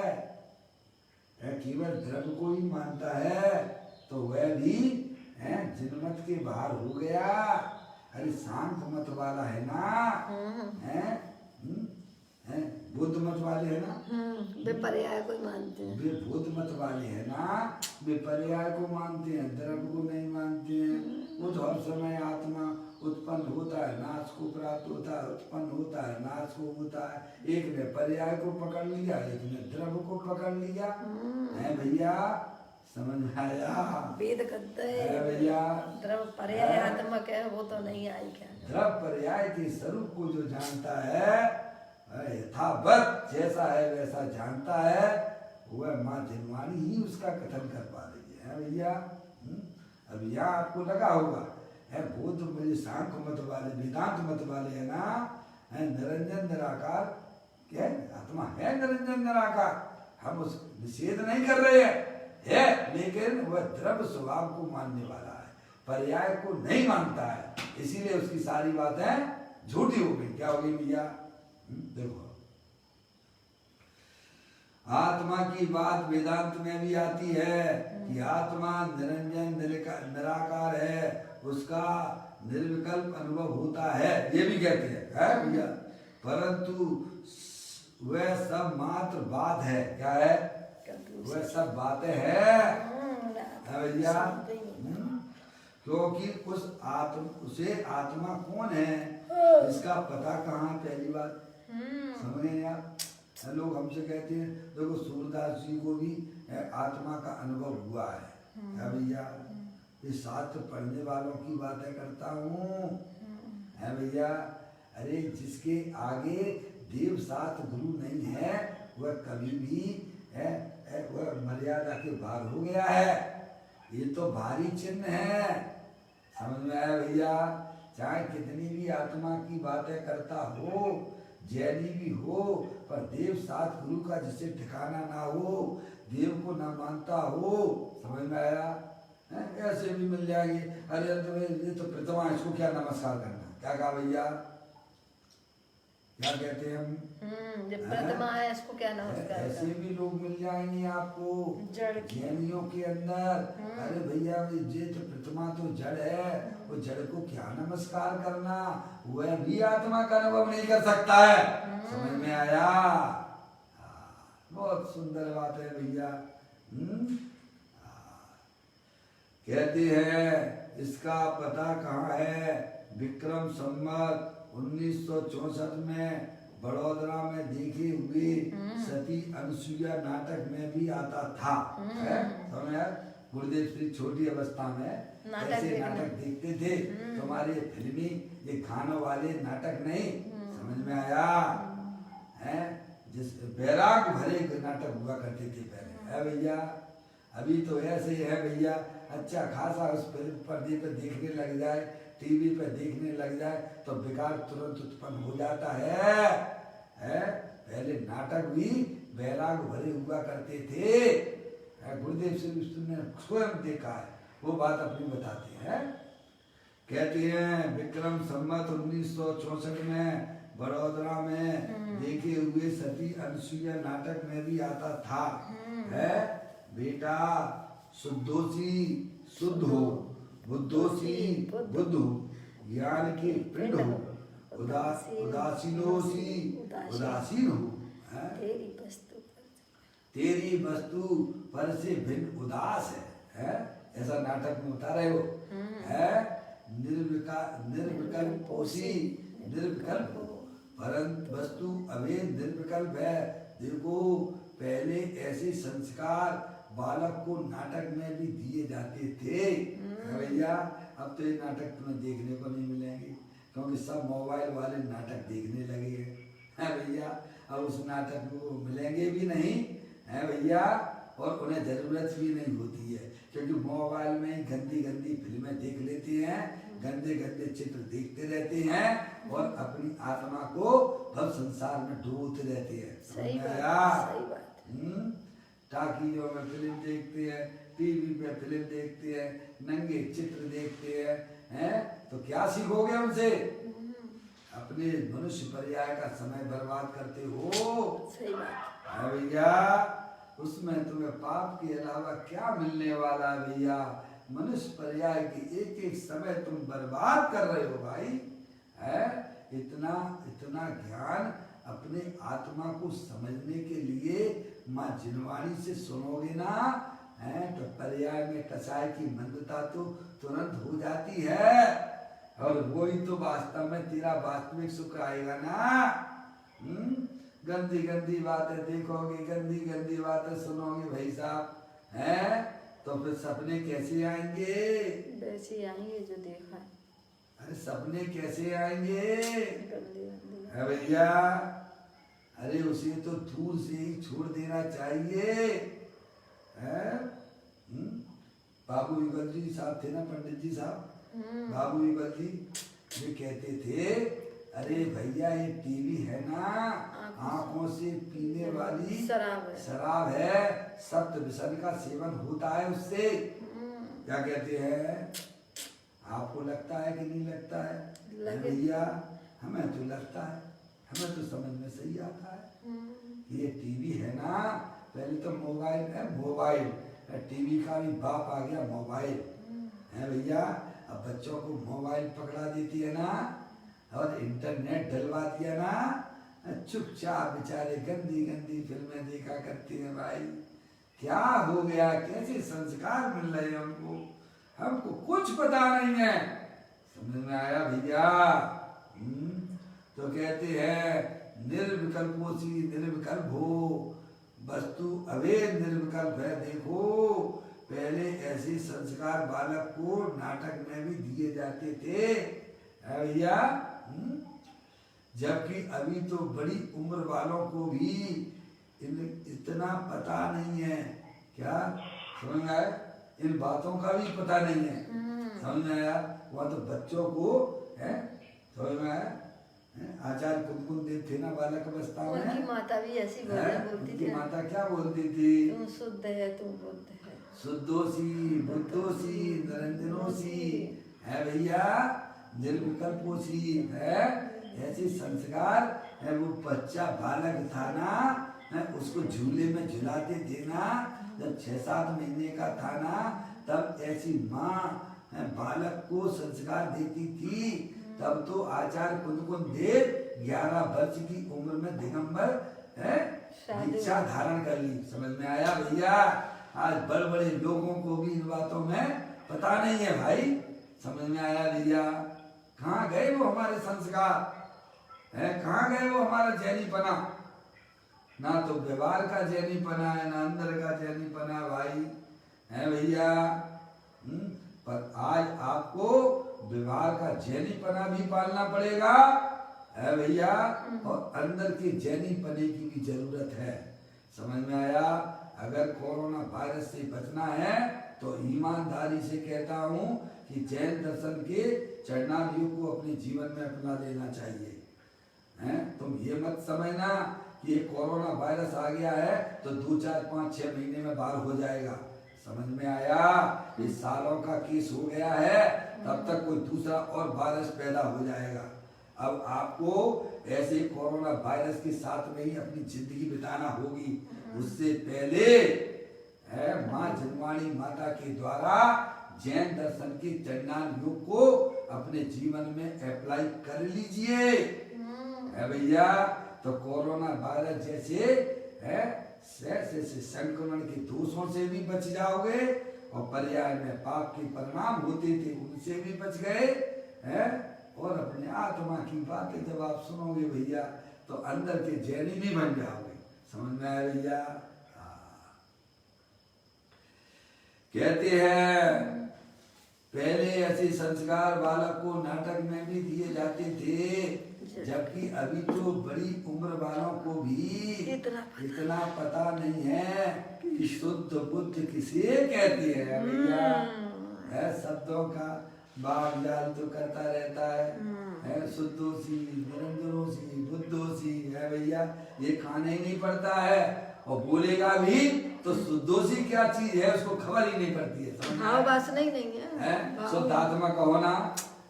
केवल द्रव्य को ही मानता है, तो वह भी जिनमत के बाहर हो गया। अरे शांत मत वाला है ना, बुद्ध मत वाले है ना, वे पर्याय को मानते हैं। वे बुद्ध मत वाले है ना, वे पर्याय को मानते हैं, द्रव्य को नहीं मानते हैं। वो तो हर समय आत्मा उत्पन्न होता है, नाश को प्राप्त होता है, उत्पन्न होता है, नाश को होता है। एक ने पर्याय को पकड़ लिया, एक ने द्रव्य को पकड़ लिया है भैया, समझ में आया? वेद कहते हैं भैया द्रव्य पर्याय आत्मक है, वो तो नहीं आई क्या? द्रव्य पर्याय के स्वरूप को जो जानता है यथावत जैसा है वैसा जानता है, वह माँ जनवाणी ही उसका कथन कर पा रही है भैया। अब यहाँ आपको लगा होगा बौद्ध मुझे सांख्य मत वाले वेदांत मत वाले है ना, निरंजन निराकार क्या आत्मा है, निरंजन निराकार, हम उस निषेध नहीं कर रहे हैं, लेकिन वह द्रव्य स्वभाव को मानने वाला है, पर्याय को नहीं मानता है, इसीलिए उसकी सारी बातें झूठी हो गई। क्या हो गई भैया? देखो आत्मा की बात वेदांत में भी आती है कि आत्मा निरंजन निराकार है, उसका निर्विकल्प अनुभव होता है, ये भी कहते हैं, है भैया। परंतु वह सब मात्र बात है, क्या है? वह सब बातें है भैया। क्योंकि उसे आत्मा कौन है इसका पता कहाँ? पहली बात समझ रहे हैं आप? लोग हमसे कहते हैं देखो सूरदास जी को भी आत्मा का अनुभव हुआ है भैया। ये शास्त्र पढ़ने वालों की बातें करता हूँ, है भैया। अरे जिसके आगे देव शास्त्र गुरु नहीं है वह कभी भी वह मर्यादा के बाहर हो गया है। ये तो भारी चिन्ह है, समझ में आया भैया? चाहे कितनी भी आत्मा की बातें करता हो, जैनी भी हो, पर देव साथ गुरु का जिससे ठिकाना ना हो, देव को ना मानता हो, समझ में आया? ऐसे भी मिल जाएंगे। अरे तो ये तो प्रतिमा, इसको क्या नमस्कार करना? क्या कहा भैया? क्या कहते हैं हम? प्रतिमा है, इसको क्या नमस्कार? ऐसे भी लोग मिल जाएंगे आपको जैनियों के अंदर। अरे भैया ये तो प्रतिमा तो जड़ है, वो जड़ को क्या नमस्कार करना? वह भी आत्मा का अनुभव नहीं कर सकता है, समझ में आया? बहुत सुंदर बात है भैया। कहती है इसका पता कहाँ है? विक्रम संवत 1964 में बड़ौदा में देखे हुए सती अनुसुईया नाटक में भी आता था। गुरुदेव श्री छोटी अवस्था में ऐसे नाटक देखते थे। तुम्हारे फिल्मी ये खानों वाले नाटक नहीं, समझ में आया? है जिस बैराग भरे नाटक हुआ करते थे पहले, है भैया। अभी तो ऐसे ही है भैया, अच्छा खासा उस पर्दे पर देखने लग जाए, टीवी पे देखने लग जाए तो विकार तुरंत उत्पन्न हो जाता है। पहले नाटक भी बैराग भरे हुआ करते थे। गुरुदेव से ने स्वयं देखा है, वो बात अपनी बताते हैं। कहते हैं विक्रम संवत 1964 में बड़ौदा में देखे हुए सती अनुसुईया नाटक में भी आता था। है बेटा शुद्धोसी शुद्ध हो, बुद्धोसी बुद्ध हो, ज्ञान के पिंड हो, उदासीनोसी उदासीन हो। तेरी वस्तु पर से भिन्न उदास है? ऐसा नाटक में बता रहे हो। है निर्विकल्पोसी निर्विकल्प हो, परंतु वस्तु अभेद निर्विकल्प है। देखो पहले ऐसे संस्कार बालक को नाटक में भी दिए जाते थे भैया। अब तो ये नाटक तुम्हें देखने को नहीं मिलेंगे, क्योंकि सब मोबाइल वाले नाटक देखने लगे हैं भैया। अब उस नाटक को मिलेंगे भी नहीं है भैया, और उन्हें जरूरत भी नहीं होती है, क्योंकि मोबाइल में गंदी गंदी फिल्में देख लेते हैं, गंदे गंदे चित्र देखते रहते हैं और अपनी आत्मा को भव संसार में डूबते रहते हैं। सही बात। टाकियों में फिल्म देखते हैं, टीवी पे फिल्म देखते हैं, नंगे चित्र देखते हैं, तो क्या सीखोगे उनसे? अपने मनुष्य पर्याय का समय बर्बाद करते हो। सही बात है भैया। उसमें तुम्हें पाप के अलावा क्या मिलने वाला है भैया? मनुष्य पर्याय की एक एक समय तुम बर्बाद कर रहे हो भाई। है इतना इतना ज्ञान अपने आत्मा को समझने के लिए माँ जिनवाणी से सुनोगे ना, है तो पर्याय में कसाय की मंदता तो तुरंत हो जाती है, और वही तो वास्तव में तेरा वास्तविक सुख आएगा ना। गंदी गंदी बातें देखोगे, गंदी गंदी बातें सुनोगे भाई साहब, हैं तो फिर सपने कैसे आएंगे? वैसे आएंगे जो देखा है। अरे सपने कैसे आएंगे है भैया? अरे उसे तो दूर से ही छोड़ देना चाहिए। है बाबू युगल जी साहब थे ना, पंडित जी साहब, बाबू युगल जी ये कहते थे, अरे भैया ये टीवी है ना, आंखों से पीने वाली शराब है, सप्त व्यसन का सेवन होता है उससे। क्या कहते हैं? आपको लगता है कि नहीं लगता है भैया? हमें तो लगता है, हमें तो समझ में सही आता है। ये टीवी है ना, पहले तो मोबाइल है, मोबाइल टीवी का भी बाप आ गया मोबाइल है भैया। अब बच्चों को मोबाइल पकड़ा देती है ना और इंटरनेट डलवा दिया ना, चुपचाप बेचारे गंदी गंदी फिल्में देखा करते हैं भाई। क्या हो गया, कैसे संस्कार मिल रहे हैं हमको, हमको कुछ पता नहीं है। समझ में आया भैया? तो कहते हैं निर्विकल्पोसी निर्विकल्प हो, वस्तु अवेद निर्विकल्प है। देखो पहले ऐसे संस्कार बालक को नाटक में भी दिए जाते थे भैया, जबकि अभी तो बड़ी उम्र वालों को भी इतना पता नहीं है। क्या समझ में आया? इन बातों का भी पता नहीं है। समझ में आया? वह तो बच्चों को है, समझ में आया? आचार्य कुमकुम देव थे ना बालक अवस्था में, उनकी माता भी ऐसी बोलती थी। माता क्या बोलती थी? तुम शुद्ध है, तुम बुद्ध है, शुद्धोसी बुद्धोसी निरंजनोसी है भैया, निर्विकल्पोसी है। ऐसे संस्कार है। वो बच्चा बालक था ना, उसको झूले में झुलाते थे ना, जब 6-7 महीने का था ना, तब ऐसी माँ बालक को संस्कार देती थी। तब तो आचार्य कुमकुम देव 11 वर्ष की उम्र में दिगंबर है दीक्षा धारण कर ली। समझ में आया भैया? आज बड़े बड़े लोगों को भी इन बातों में पता नहीं है भाई। समझ में आया भैया? कहाँ गए वो हमारे संस्कार है, कहाँ गए वो हमारा जैनीपना? ना तो व्यवहार का जैनीपना है, ना अंदर का जैनीपना भाई है भैया। पर आज आपको व्यवहार का जैनीपना भी पालना पड़ेगा है भैया, और अंदर के जैनीपने की भी जरूरत है। समझ में आया? अगर कोरोना वायरस से बचना है तो ईमानदारी से कहता हूँ कि जैन दर्शन के चरणार्यों को अपने जीवन में अपना लेना चाहिए। हैं? तुम ये मत समझना कि ये कोरोना वायरस आ गया है तो 2, 4, 5, 6 महीने में बाहर हो जाएगा। समझ में आया? इस सालों का केस हो गया है, तब तक कोई दूसरा और वायरस पैदा हो जाएगा। अब आपको ऐसे कोरोना वायरस के साथ में ही अपनी जिंदगी बिताना होगी। उससे पहले है माँ जनवाणी माता के द्वारा जैन दर्शन के चरणान योग को अपने जीवन में अप्लाई कर लीजिए है भैया। तो कोरोना वायरस जैसे है से संक्रमण के दोषों से भी बच जाओगे, और पर्याय में पाप के परिणाम होते थे उनसे भी बच गए हैं। और अपने आत्मा की बातें जब आप सुनोगे भैया तो अंदर के जैनी भी बन जाओगे। समझ में आया भैया? कहते हैं पहले ऐसे संस्कार बालक को नाटक में भी दिए जाते थे, जबकि अभी तो बड़ी उम्र वालों को भी इतना पता नहीं है कि शुद्ध बुद्ध किसे कहते हैं भैया। है शब्दों का बाग जाल तो करता रहता है शुद्धोसी निरंजनोसी बुद्धोसी है भैया, ये खाने ही नहीं पड़ता है, और बोलेगा भी तो शुद्धोसी क्या चीज है उसको खबर ही नहीं पड़ती है। हाँ बात नहीं है शुद्ध आत्मा कहो ना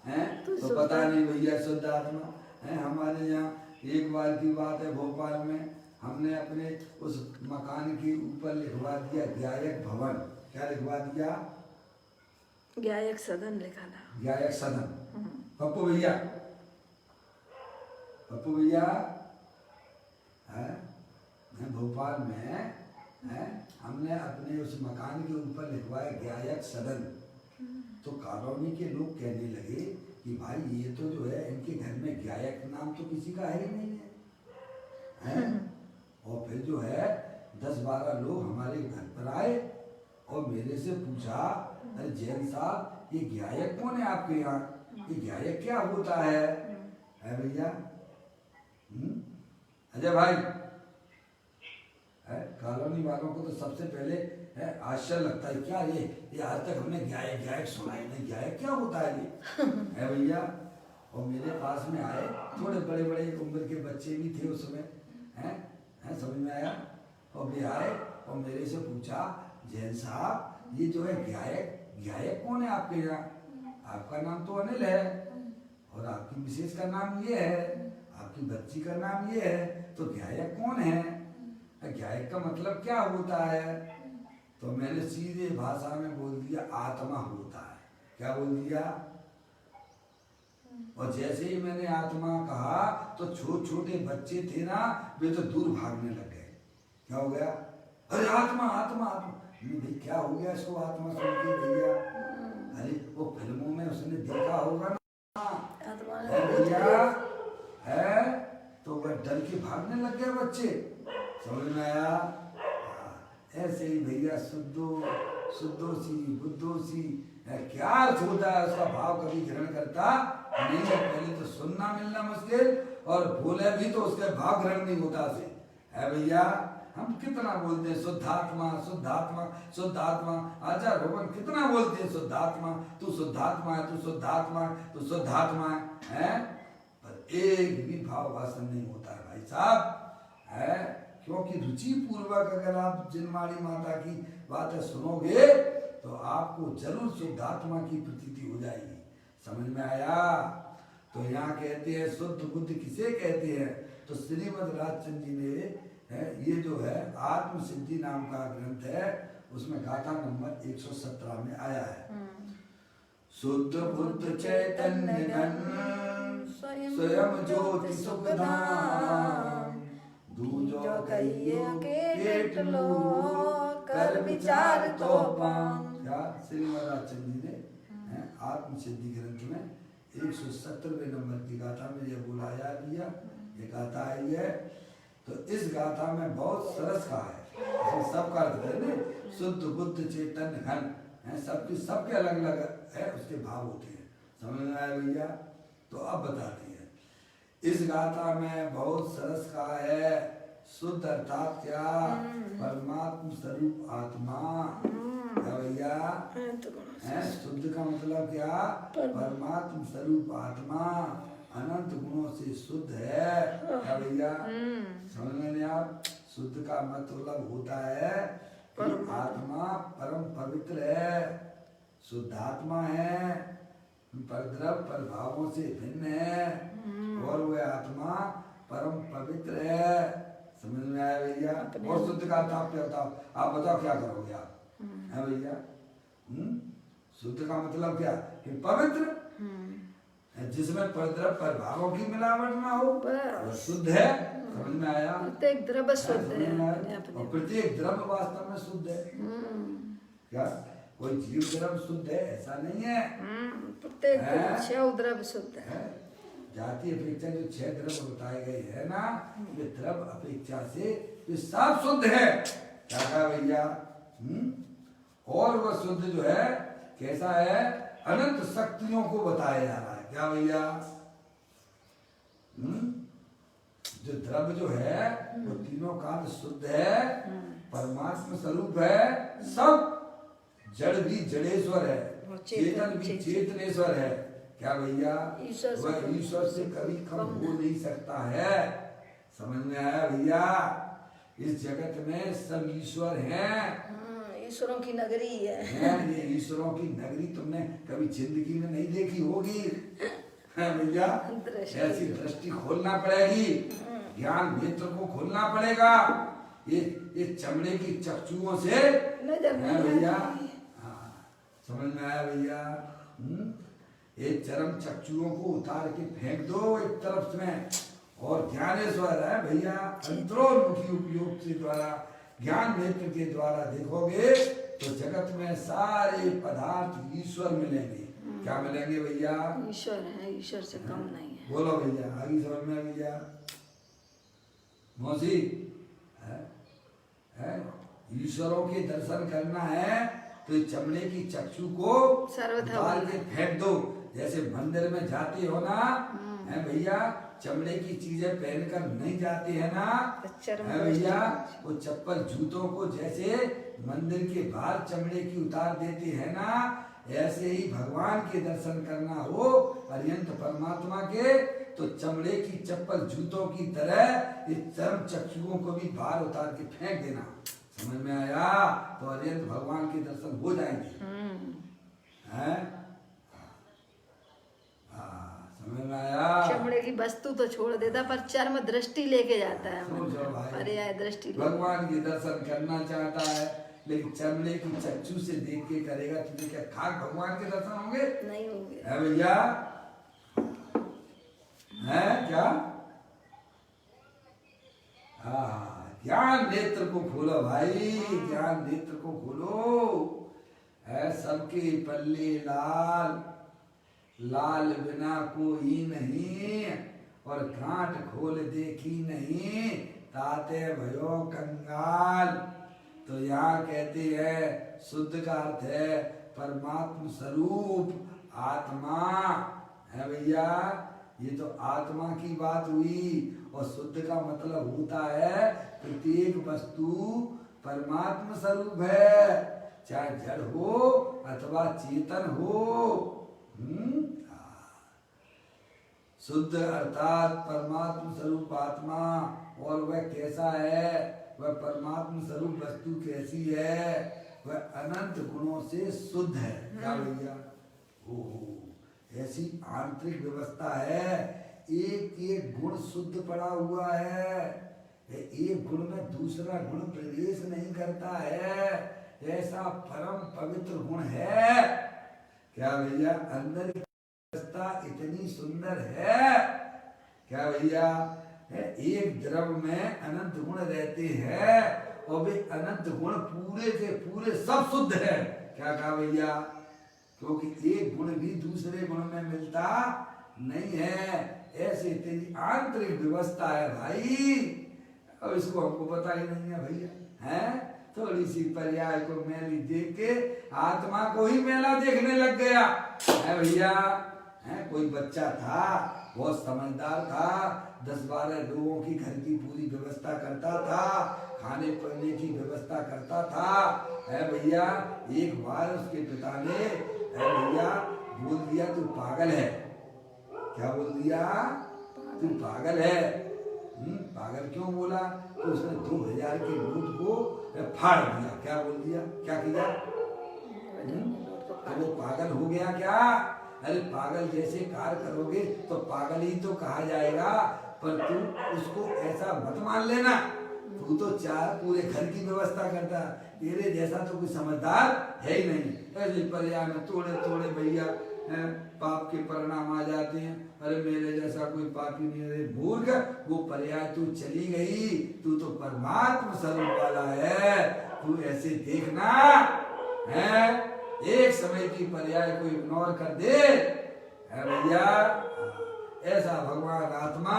है तो पता नहीं भैया शुद्ध आत्मा है। हमारे यहाँ एक बार की बात है, भोपाल में हमने अपने उस मकान के ऊपर लिखवा दिया गायक भवन। क्या लिखवा दिया? गायक सदन लिखा था। गायक सदन। पप्पू भैया, पप्पू भैया है भोपाल में है, हमने अपने उस मकान के ऊपर लिखवाया गायक सदन। तो कॉलोनी के लोग कहने लगे कि भाई ये तो जो है इनके घर में गायक नाम तो किसी का है ही नहीं है। और फिर जो है 10-12 लोग हमारे घर पर आए और मेरे से पूछा, अरे जैन साहब ये गायक कौन है आपके यहाँ, ये गायक क्या होता है भैया? अजय भाई है, कॉलोनी वालों को तो सबसे पहले है आश्चर्य लगता है, क्या ये आज तक हमने गायक सुना ही नहीं, गायक क्या होता है ये है भैया। और मेरे पास में आए थोड़े बड़े उम्र के बच्चे भी थे उसमें है, समझ में आया। और वे आए और मेरे से पूछा, जैन साहब ये जो है गायक कौन है आपके यहाँ? आपका नाम तो अनिल है और आपकी मिसेज का नाम ये है, आपकी बच्ची का नाम ये है, तो गायक कौन है? ज्ञायक का मतलब क्या होता है? तो मैंने सीधे भाषा में बोल दिया आत्मा होता है। क्या बोल दिया? और जैसे ही मैंने आत्मा कहा तो छोटे छोटे बच्चे थे ना, वे तो दूर भागने लग गए। क्या हो गया? अरे आत्मा आत्मा आत्मा। भाई क्या हो गया इसको आत्मा सुन के भैया? अरे वो फिल्मों में उसने देखा होगा ना, भैया है, तो वह डर के भागने लग गए बच्चे। समझ में आया? ऐसे ही भैया शुद्धोसी बुद्धोसी क्या अर्थ होता है उसका भाव कभी ग्रहण करता नहीं है। पहले तो सुनना मिलना मुश्किल, और बोले भी तो उसके भाव ग्रहण नहीं होता से है भैया। हम कितना बोलते हैं शुद्धात्मा शुद्धात्मा शुद्धात्मा, आचार्य भगवान कितना बोलते हैं शुद्धात्मा, तू शुद्धात्मा है, तू शुद्धात्मा है, तू शुद्धात्मा है, पर एक भी भाव भाषण नहीं होता है भाई साहब है। क्योंकि रुचि पूर्वक अगर आप जिनवाणी माता की बातें सुनोगे तो आपको जरूर शुद्धात्मा की प्रतीति हो जाएगी। समझ में आया? तो यहाँ कहते हैं शुद्ध बुद्ध किसे कहते हैं? तो श्रीमद् राजचंद्र जी ने ये जो है आत्म सिद्धि नाम का ग्रंथ है, उसमें गाथा नंबर 117 में आया है। शुद्ध बुद्ध चैतन्य घन स्वयं ज्योति सुखधाम, दूजो कहिए केट लो कर विचार तो पाम। क्या श्रीमद् राजचंद्र जी ने आत्म सिद्धि ग्रंथ में 170वें नंबर की गाथा में यह बुलाया दिया, ये गाथा आई है। तो इस गाथा में बहुत सरस का है, सबका अर्थ है ना, शुद्ध बुद्ध चैतन्य घन है, सबके अलग अलग है उसके भाव होते हैं। समझ में आया भैया? तो अब बताते हैं इस गाथा में बहुत सरस का है। शुद्ध अर्थात क्या? परमात्म स्वरूप आत्मा। क्या भैया है? शुद्ध का मतलब क्या? परमात्म स्वरूप आत्मा अनंत गुणों से शुद्ध है। क्या भैया समझ में नहीं? आप शुद्ध का मतलब होता है कि आत्मा परम पवित्र है, शुद्धात्मा है, परद्रव प्रभावों से भिन्न है, और वह आत्मा परम पवित्र है। समझ में आया भैया? और शुद्ध का अर्थ क्या होता? आप बताओ क्या करोगे आप? है भैया? शुद्ध का मतलब क्या? कि पवित्र, जिसमें परद्रव प्रभावों की मिलावट ना हो, वह शुद्ध है। समझ में आया? प्रत्येक द्रव्य शुद्ध है, और प्रत्येक द्रव्य वास्तव में शुद्ध है। क्या कोई जीव द्रव्य शुद्ध है ऐसा नहीं है। प्रत्येक 6 द्रव्य शुद्ध है। जाति अपेक्षा जो 6 द्रव्य बताए गए है ना, ये द्रव्य अपेक्षा से ये सब शुद्ध है। क्या कहा भैया? और वह शुद्ध जो है कैसा है? अनंत शक्तियों को बताया जा रहा है। क्या भैया? जो द्रव्य जो है वो तीनों काल शुद्ध है, परमात्मा स्वरूप है, सब जड़ भी जड़ेश्वर है, चेतन भी चेतनेश्वर है। क्या भैया? वह ईश्वर से कभी कम हो नहीं सकता है। समझ में आया भैया? इस जगत में सब ईश्वर हैं, ईश्वरों की नगरी है। ये ईश्वरों की नगरी तुमने कभी जिंदगी में नहीं देखी होगी भैया। ऐसी दृष्टि खोलना पड़ेगी, ज्ञान नेत्र को खोलना पड़ेगा। ये चमड़े की चक्षुओं से भैया, समझ में आया भैया? ये चरम चक्षुओं को उतार के फेंक दो एक तरफ में, और ज्ञानेश्वर है भैया, अंतरोन्मुखी उपयोग के द्वारा ज्ञान नेत्र के द्वारा देखोगे तो जगत में सारे पदार्थ ईश्वर मिलेंगे। क्या मिलेंगे भैया? ईश्वर है, ईश्वर से कम नहीं है। बोलो भैया, आगे समझ में भैया? मौसी है ईश्वरों के दर्शन करना है तो चमड़े की चक्षु को उतार के फेंक दो। जैसे मंदिर में जाते हो ना है भैया, चमड़े की चीजें पहनकर नहीं जाते हैं ना है भैया, वो चप्पल जूतों को जैसे मंदिर के बाहर चमड़े की उतार देते हैं ना, ऐसे ही भगवान के दर्शन करना हो अरिहंत परमात्मा के, तो चमड़े की चप्पल जूतों की तरह इस चर्म चक्षुओं को भी बाहर उतार के फेंक देना। समझ में आया? तो अरिहंत भगवान के दर्शन हो जाएंगे। हैं? समझ में आया? चमड़े की वस्तु तो छोड़ देता पर चर्म दृष्टि लेके जाता है सोचो भाई, पर्याय दृष्टि भगवान के दर्शन करना चाहता है लेकिन चमड़े की चक्षु से देख के करेगा, तुझे क्या खाक भगवान के दर्शन होंगे? नहीं होंगे। है भैया, है क्या? हाँ, ज्ञान नेत्र को खोलो भाई, ज्ञान नेत्र को खोलो। है सबके पल्ले लाल, लाल बिना कोई नहीं, और गांठ खोल देखी नहीं, ताते भयो कंगाल। तो यहाँ कहते हैं शुद्ध का अर्थ है परमात्म स्वरूप आत्मा, है भैया। ये तो आत्मा की बात हुई, और शुद्ध का मतलब होता है प्रत्येक वस्तु परमात्म स्वरूप है, चाहे जड़ हो अथवा चेतन हो। शुद्ध अर्थात परमात्म स्वरूप आत्मा। और वह कैसा है? वह परमात्म स्वरूप वस्तु कैसी है? वह अनंत गुणों से शुद्ध है। क्या भैया? ओहो, ऐसी आंतरिक व्यवस्था है, एक एक गुण शुद्ध पड़ा हुआ है, एक गुण में दूसरा गुण प्रवेश नहीं करता है, ऐसा परम पवित्र गुण है। क्या भैया? अंदर की व्यवस्था इतनी सुंदर है। क्या भैया? एक द्रव में अनंत गुण रहते हैं, और वे अनंत गुण पूरे के पूरे सब शुद्ध है। क्या कहा भैया? क्योंकि एक गुण भी दूसरे गुण में मिलता नहीं है। ऐसे तेरी आंतरिक व्यवस्था है भाई, अब इसको हमको पता ही नहीं है भैया। है थोड़ी सी पर्याय को मैली देख के आत्मा को ही मैला देखने लग गया है भैया। है कोई बच्चा था, बहुत समझदार था, 10-12 लोगों की घर की पूरी व्यवस्था करता था, खाने पीने की व्यवस्था करता था। है भैया, एक बार उसके पिता ने है भैया बोल दिया तू पागल है। क्या बोल दिया? तू पागल है। पागल क्यों बोला? तो उसने 2000 के नोट को फाड़ दिया। क्या बोल दिया? क्या किया? तो वो पागल हो गया क्या? अरे पागल जैसे कार्य करोगे तो पागल ही तो कहा जाएगा, पर तू उसको ऐसा मत मान लेना। तू तो चार पूरे घर की व्यवस्था करता, तेरे जैसा तो कोई समझदार है ही नहीं। ऐसे पर्याय में थोड़े थोड़े भैया पाप के परिणाम आ जाते हैं। अरे मेरे जैसा कोई पापी नहीं है मूर्ख, वो पर्याय तू चली गई, तू तो परमात्मा स्वरूप वाला है। तू ऐसे देखना है, एक समय की पर्याय को इग्नोर कर दे है भैया। ऐसा भगवान आत्मा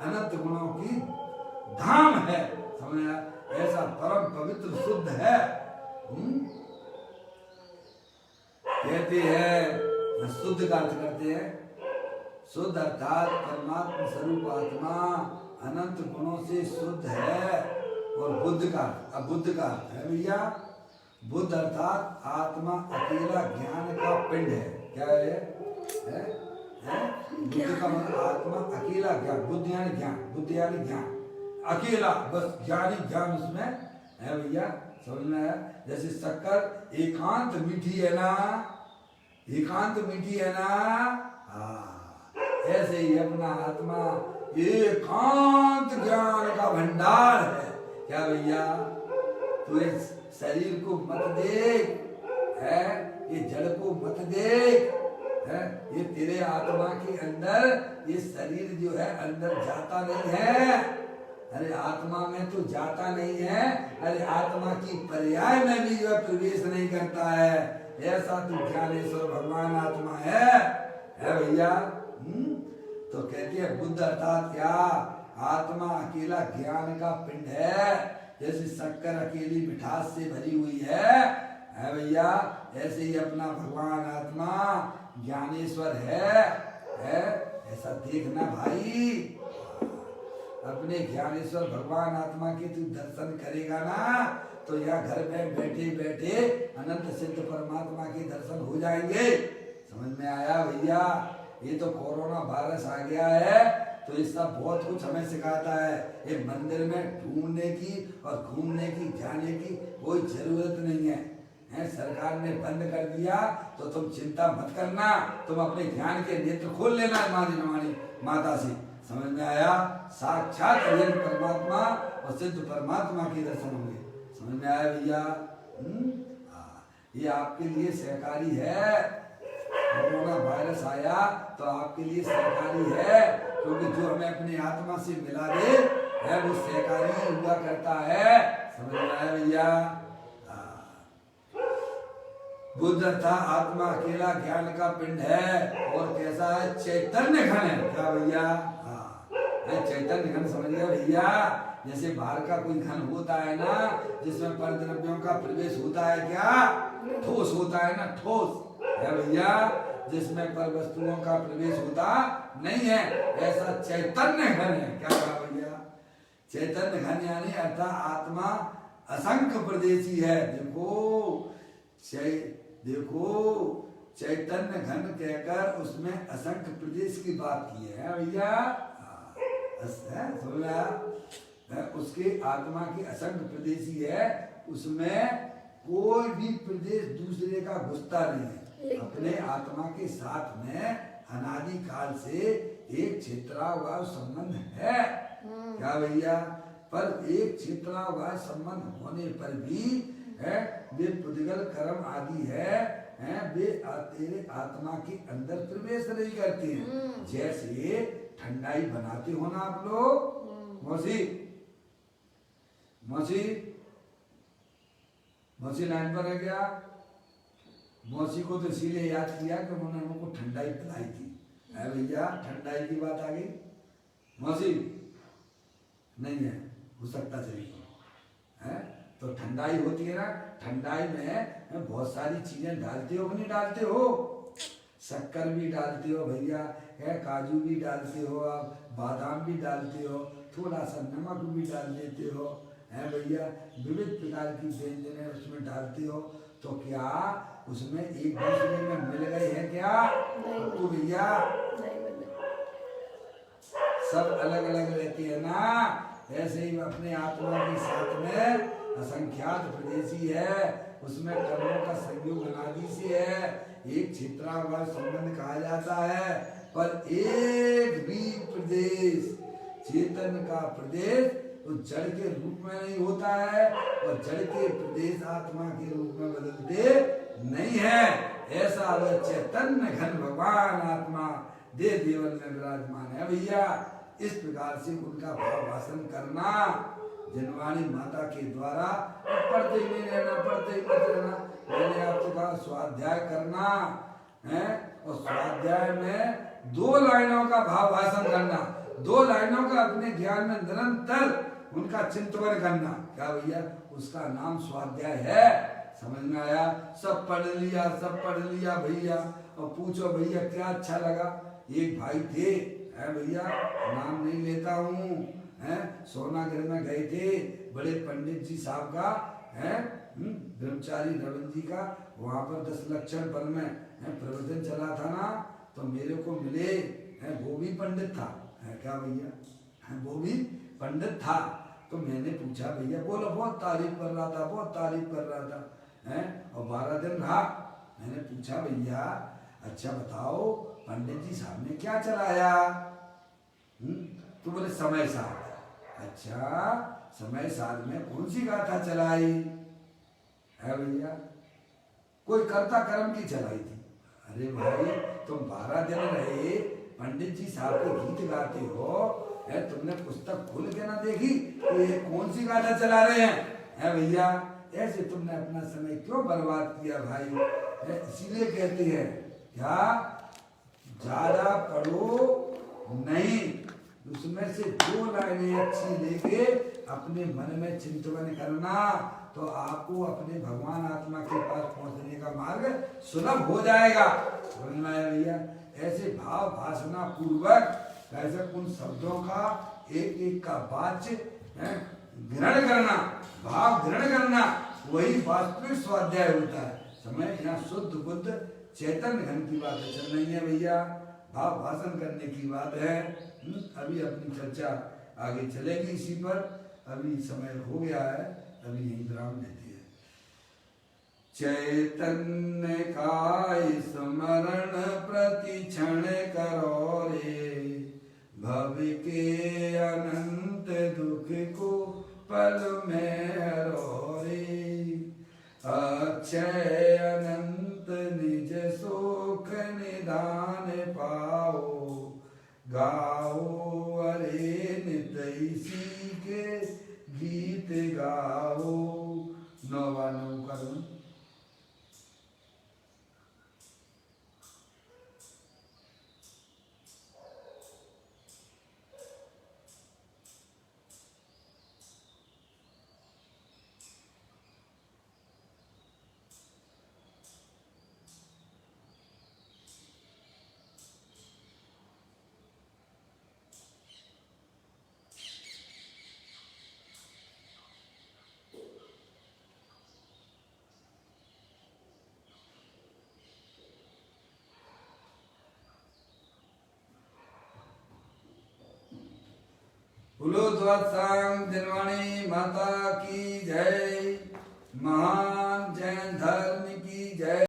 अनंत गुणों की धाम है, समझा? ऐसा परम पवित्र शुद्ध है। कहते हैं शुद्ध का अर्थ करते हैं, शुद्ध अर्थात परमात्मा स्वरूप आत्मा अनंत गुणों से शुद्ध है। और बुद्ध का, अब बुद्ध का है भैया, बुद्ध अर्थात आत्मा अकेला ज्ञान का पिंड है। क्या है? बुद्ध का मतलब आत्मा अकेला ज्ञान, बुद्ध यानी ज्ञान, बुद्ध यानी ज्ञान, अकेला बस ज्ञान ही ज्ञान उसमें है भैया। समझ में आया? जैसे शक्कर एकांत मीठी है ना, एकांत मीठी है ना, ऐसे ही अपना आत्मा एकांत ज्ञान का भंडार है। क्या भैया? तो इस शरीर को मत देख है, ये जड़ को मत देख है, ये तेरे आत्मा के अंदर, ये शरीर जो है अंदर जाता नहीं है। अरे आत्मा में तो जाता नहीं है, अरे आत्मा की पर्याय में भी जो प्रवेश नहीं करता है। ऐसा तू ज्ञानेश्वर भगवान आत्मा है भैया। तो कहते हैं बुद्ध अर्थात क्या? आत्मा अकेला ज्ञान का पिंड है। जैसे शक्कर अकेली मिठास से भरी हुई है भैया, ऐसे ही अपना भगवान आत्मा ज्ञानेश्वर है। ऐसा देखना भाई, अपने ज्ञानेश्वर भगवान आत्मा के तू दर्शन करेगा ना, तो यहाँ घर में बैठे बैठे अनंत सिद्ध परमात्मा के दर्शन हो जाएंगे। समझ में आया भैया? ये तो कोरोना वायरस आ गया है, तो ये सब बहुत कुछ हमें सिखाता है। ये मंदिर में ढूंढने की और घूमने की, जाने की कोई जरूरत नहीं है। हैं, सरकार ने बंद कर दिया तो तुम चिंता मत करना, तुम अपने ज्ञान के नेत्र खोल लेना हमारी माता से। समझ में आया? साक्षात अयन परमात्मा और सिद्ध परमात्मा के दर्शन होंगे। समझ में आया भैया? ये आपके लिए सहकारी है। कोरोना वायरस आया तो आपके लिए सहकारी है, क्योंकि जो हमें अपनी आत्मा से मिला दे है वो सहकारी हुआ करता है। समझ में आया भैया? बुद्ध था आत्मा अकेला ज्ञान का पिंड है, और कैसा है? चैतन्य घन है। क्या भैया? चैतन्य घन समझ गया भैया? जैसे बाहर का कोई घन होता है ना, जिसमें परद्रव्यों का प्रवेश होता है, क्या ठोस होता है ना, ठोस है भैया, जिसमें पर वस्तुओं का प्रवेश होता नहीं है, ऐसा चैतन्य घन है। क्या कहा भैया? चैतन्य घन यानी अर्थात आत्मा असंख्य प्रदेशी है। देखो चैतन्य घन कहकर उसमें असंख्य प्रदेश की बात की है भैया। उसके आत्मा की असंख्य प्रदेशी है, उसमें कोई भी प्रदेश दूसरे का घुसता नहीं है। अपने आत्मा के साथ में अनादि काल से एक क्षेत्रावास संबंध है। क्या भैया? पर एक क्षेत्रावास संबंध होने पर भी है वे पुद्गल कर्म आदि है वे तेरे आत्मा के अंदर प्रवेश नहीं करते हैं। जैसे ठंडाई बनाते हो ना आप लोग, मौसी लाइन पर है क्या? मौसी को तो इसीलिए याद किया कि उन्होंने हमको ठंडाई पिलाई थी। है भैया? ठंडाई की बात आ गई। मौसी नहीं है, हो सकता चलिए है तो ठंडाई होती है ना, ठंडाई में बहुत सारी चीजें डालते हो कि नहीं डालते हो? शक्कर भी डालते हो भैया, है काजू भी डालते हो, आप बादाम भी डालते हो, थोड़ा सा नमक भी डाल देते हो, है भैया, विविध प्रकार की व्यंजनें उसमें डालते हो। तो क्या उसमें एक दूसरे में मिल गए हैं क्या? तो भैया सब अलग अलग रहती है ना, ऐसे ही अपने आत्मा के साथ में असंख्यात प्रदेशी है, उसमें कर्मों का संयोग अनादि से है, एक क्षेत्रावास संबंध कहा जाता है। पर एक भी प्रदेश चेतन का प्रदेश तो जड़ के रूप में नहीं होता है, और जड़ के प्रदेश आत्मा के रूप में बदलते नहीं है। ऐसा वह चैतन्य घन भगवान आत्मा दे देवन में विराजमान है भैया। इस प्रकार से उनका भाव भाषण करना जनवाणी माता के द्वारा, पढ़ते ही नहीं रहना, पढ़ते ही मत रहना। मैंने आपको कहा स्वाध्याय करना है, और स्वाध्याय में 2 लाइनों का भाव भाषण करना, 2 लाइनों का अपने ज्ञान में निरंतर उनका चिंतन करना। क्या भैया? उसका नाम स्वाध्याय है। समझ में आया? सब पढ़ लिया भैया, और पूछो भैया क्या अच्छा लगा? एक भाई थे है भैया, नाम नहीं लेता हूँ, है सोनागिर में गए थे, बड़े पंडित जी साहब का है ब्रह्मचारी रविंद्र जी का, वहाँ पर 10 लक्षण पद में प्रवचन चला था ना, तो मेरे को मिले है, वो भी पंडित था है। क्या भैया? वो भी पंडित था। तो मैंने पूछा भैया, बोलो बहुत तारीफ कर रहा था, बहुत तारीफ कर रहा था है, और 12 दिन रहा। मैंने पूछा भैया अच्छा बताओ पंडित जी साहब ने क्या चलाया? तो बोले समय साध। अच्छा समय साध में कौन सी गाथा चलाई है भैया? कोई कर्ता कर्म की चलाई थी। अरे भाई तुम 12 दिन रहे, पंडित जी साहब के गीत गाते हो है, तुमने पुस्तक खोल के ना देखी कि ये कौन सी गाथा चला रहे हैं है भैया? ऐसे तुमने अपना समय क्यों बर्बाद किया भाई? इसीलिए कहते हैं क्या ज्यादा पढ़ो नहीं, उसमें से 2 लाइनें अच्छी लेके अपने मन में चिंतन करना, तो आपको अपने भगवान आत्मा के पास पहुंचने का मार्ग सुलभ हो जाएगा। समझ में आया भैया? ऐसे भाव भाषणा पूर्वक ऐसे उन शब्दों का एक एक का वाच्य ग्रहण करना, भाव ग्रहण करना, वही वास्तविक स्वाध्याय होता है। समय यहाँ शुद्ध बुद्ध चैतन्य घन की बात चल रही है भैया, भाव भाषण करने की बात है। अभी अपनी चर्चा आगे चलेगी इसी पर। अभी समय हो गया है, अभी यही विराम देते हैं। चैतन्य का स्मरण प्रति क्षण करो रे, भव के अनंत दुख को पल में हरो रे। अक्षय अनंत निज सुख निदान पाओ, गाओ अरे नित इसी के गीत गाओ। नौवा नौ करूं। बोलो द्वादशांग दिनवाणी माता की जय। महा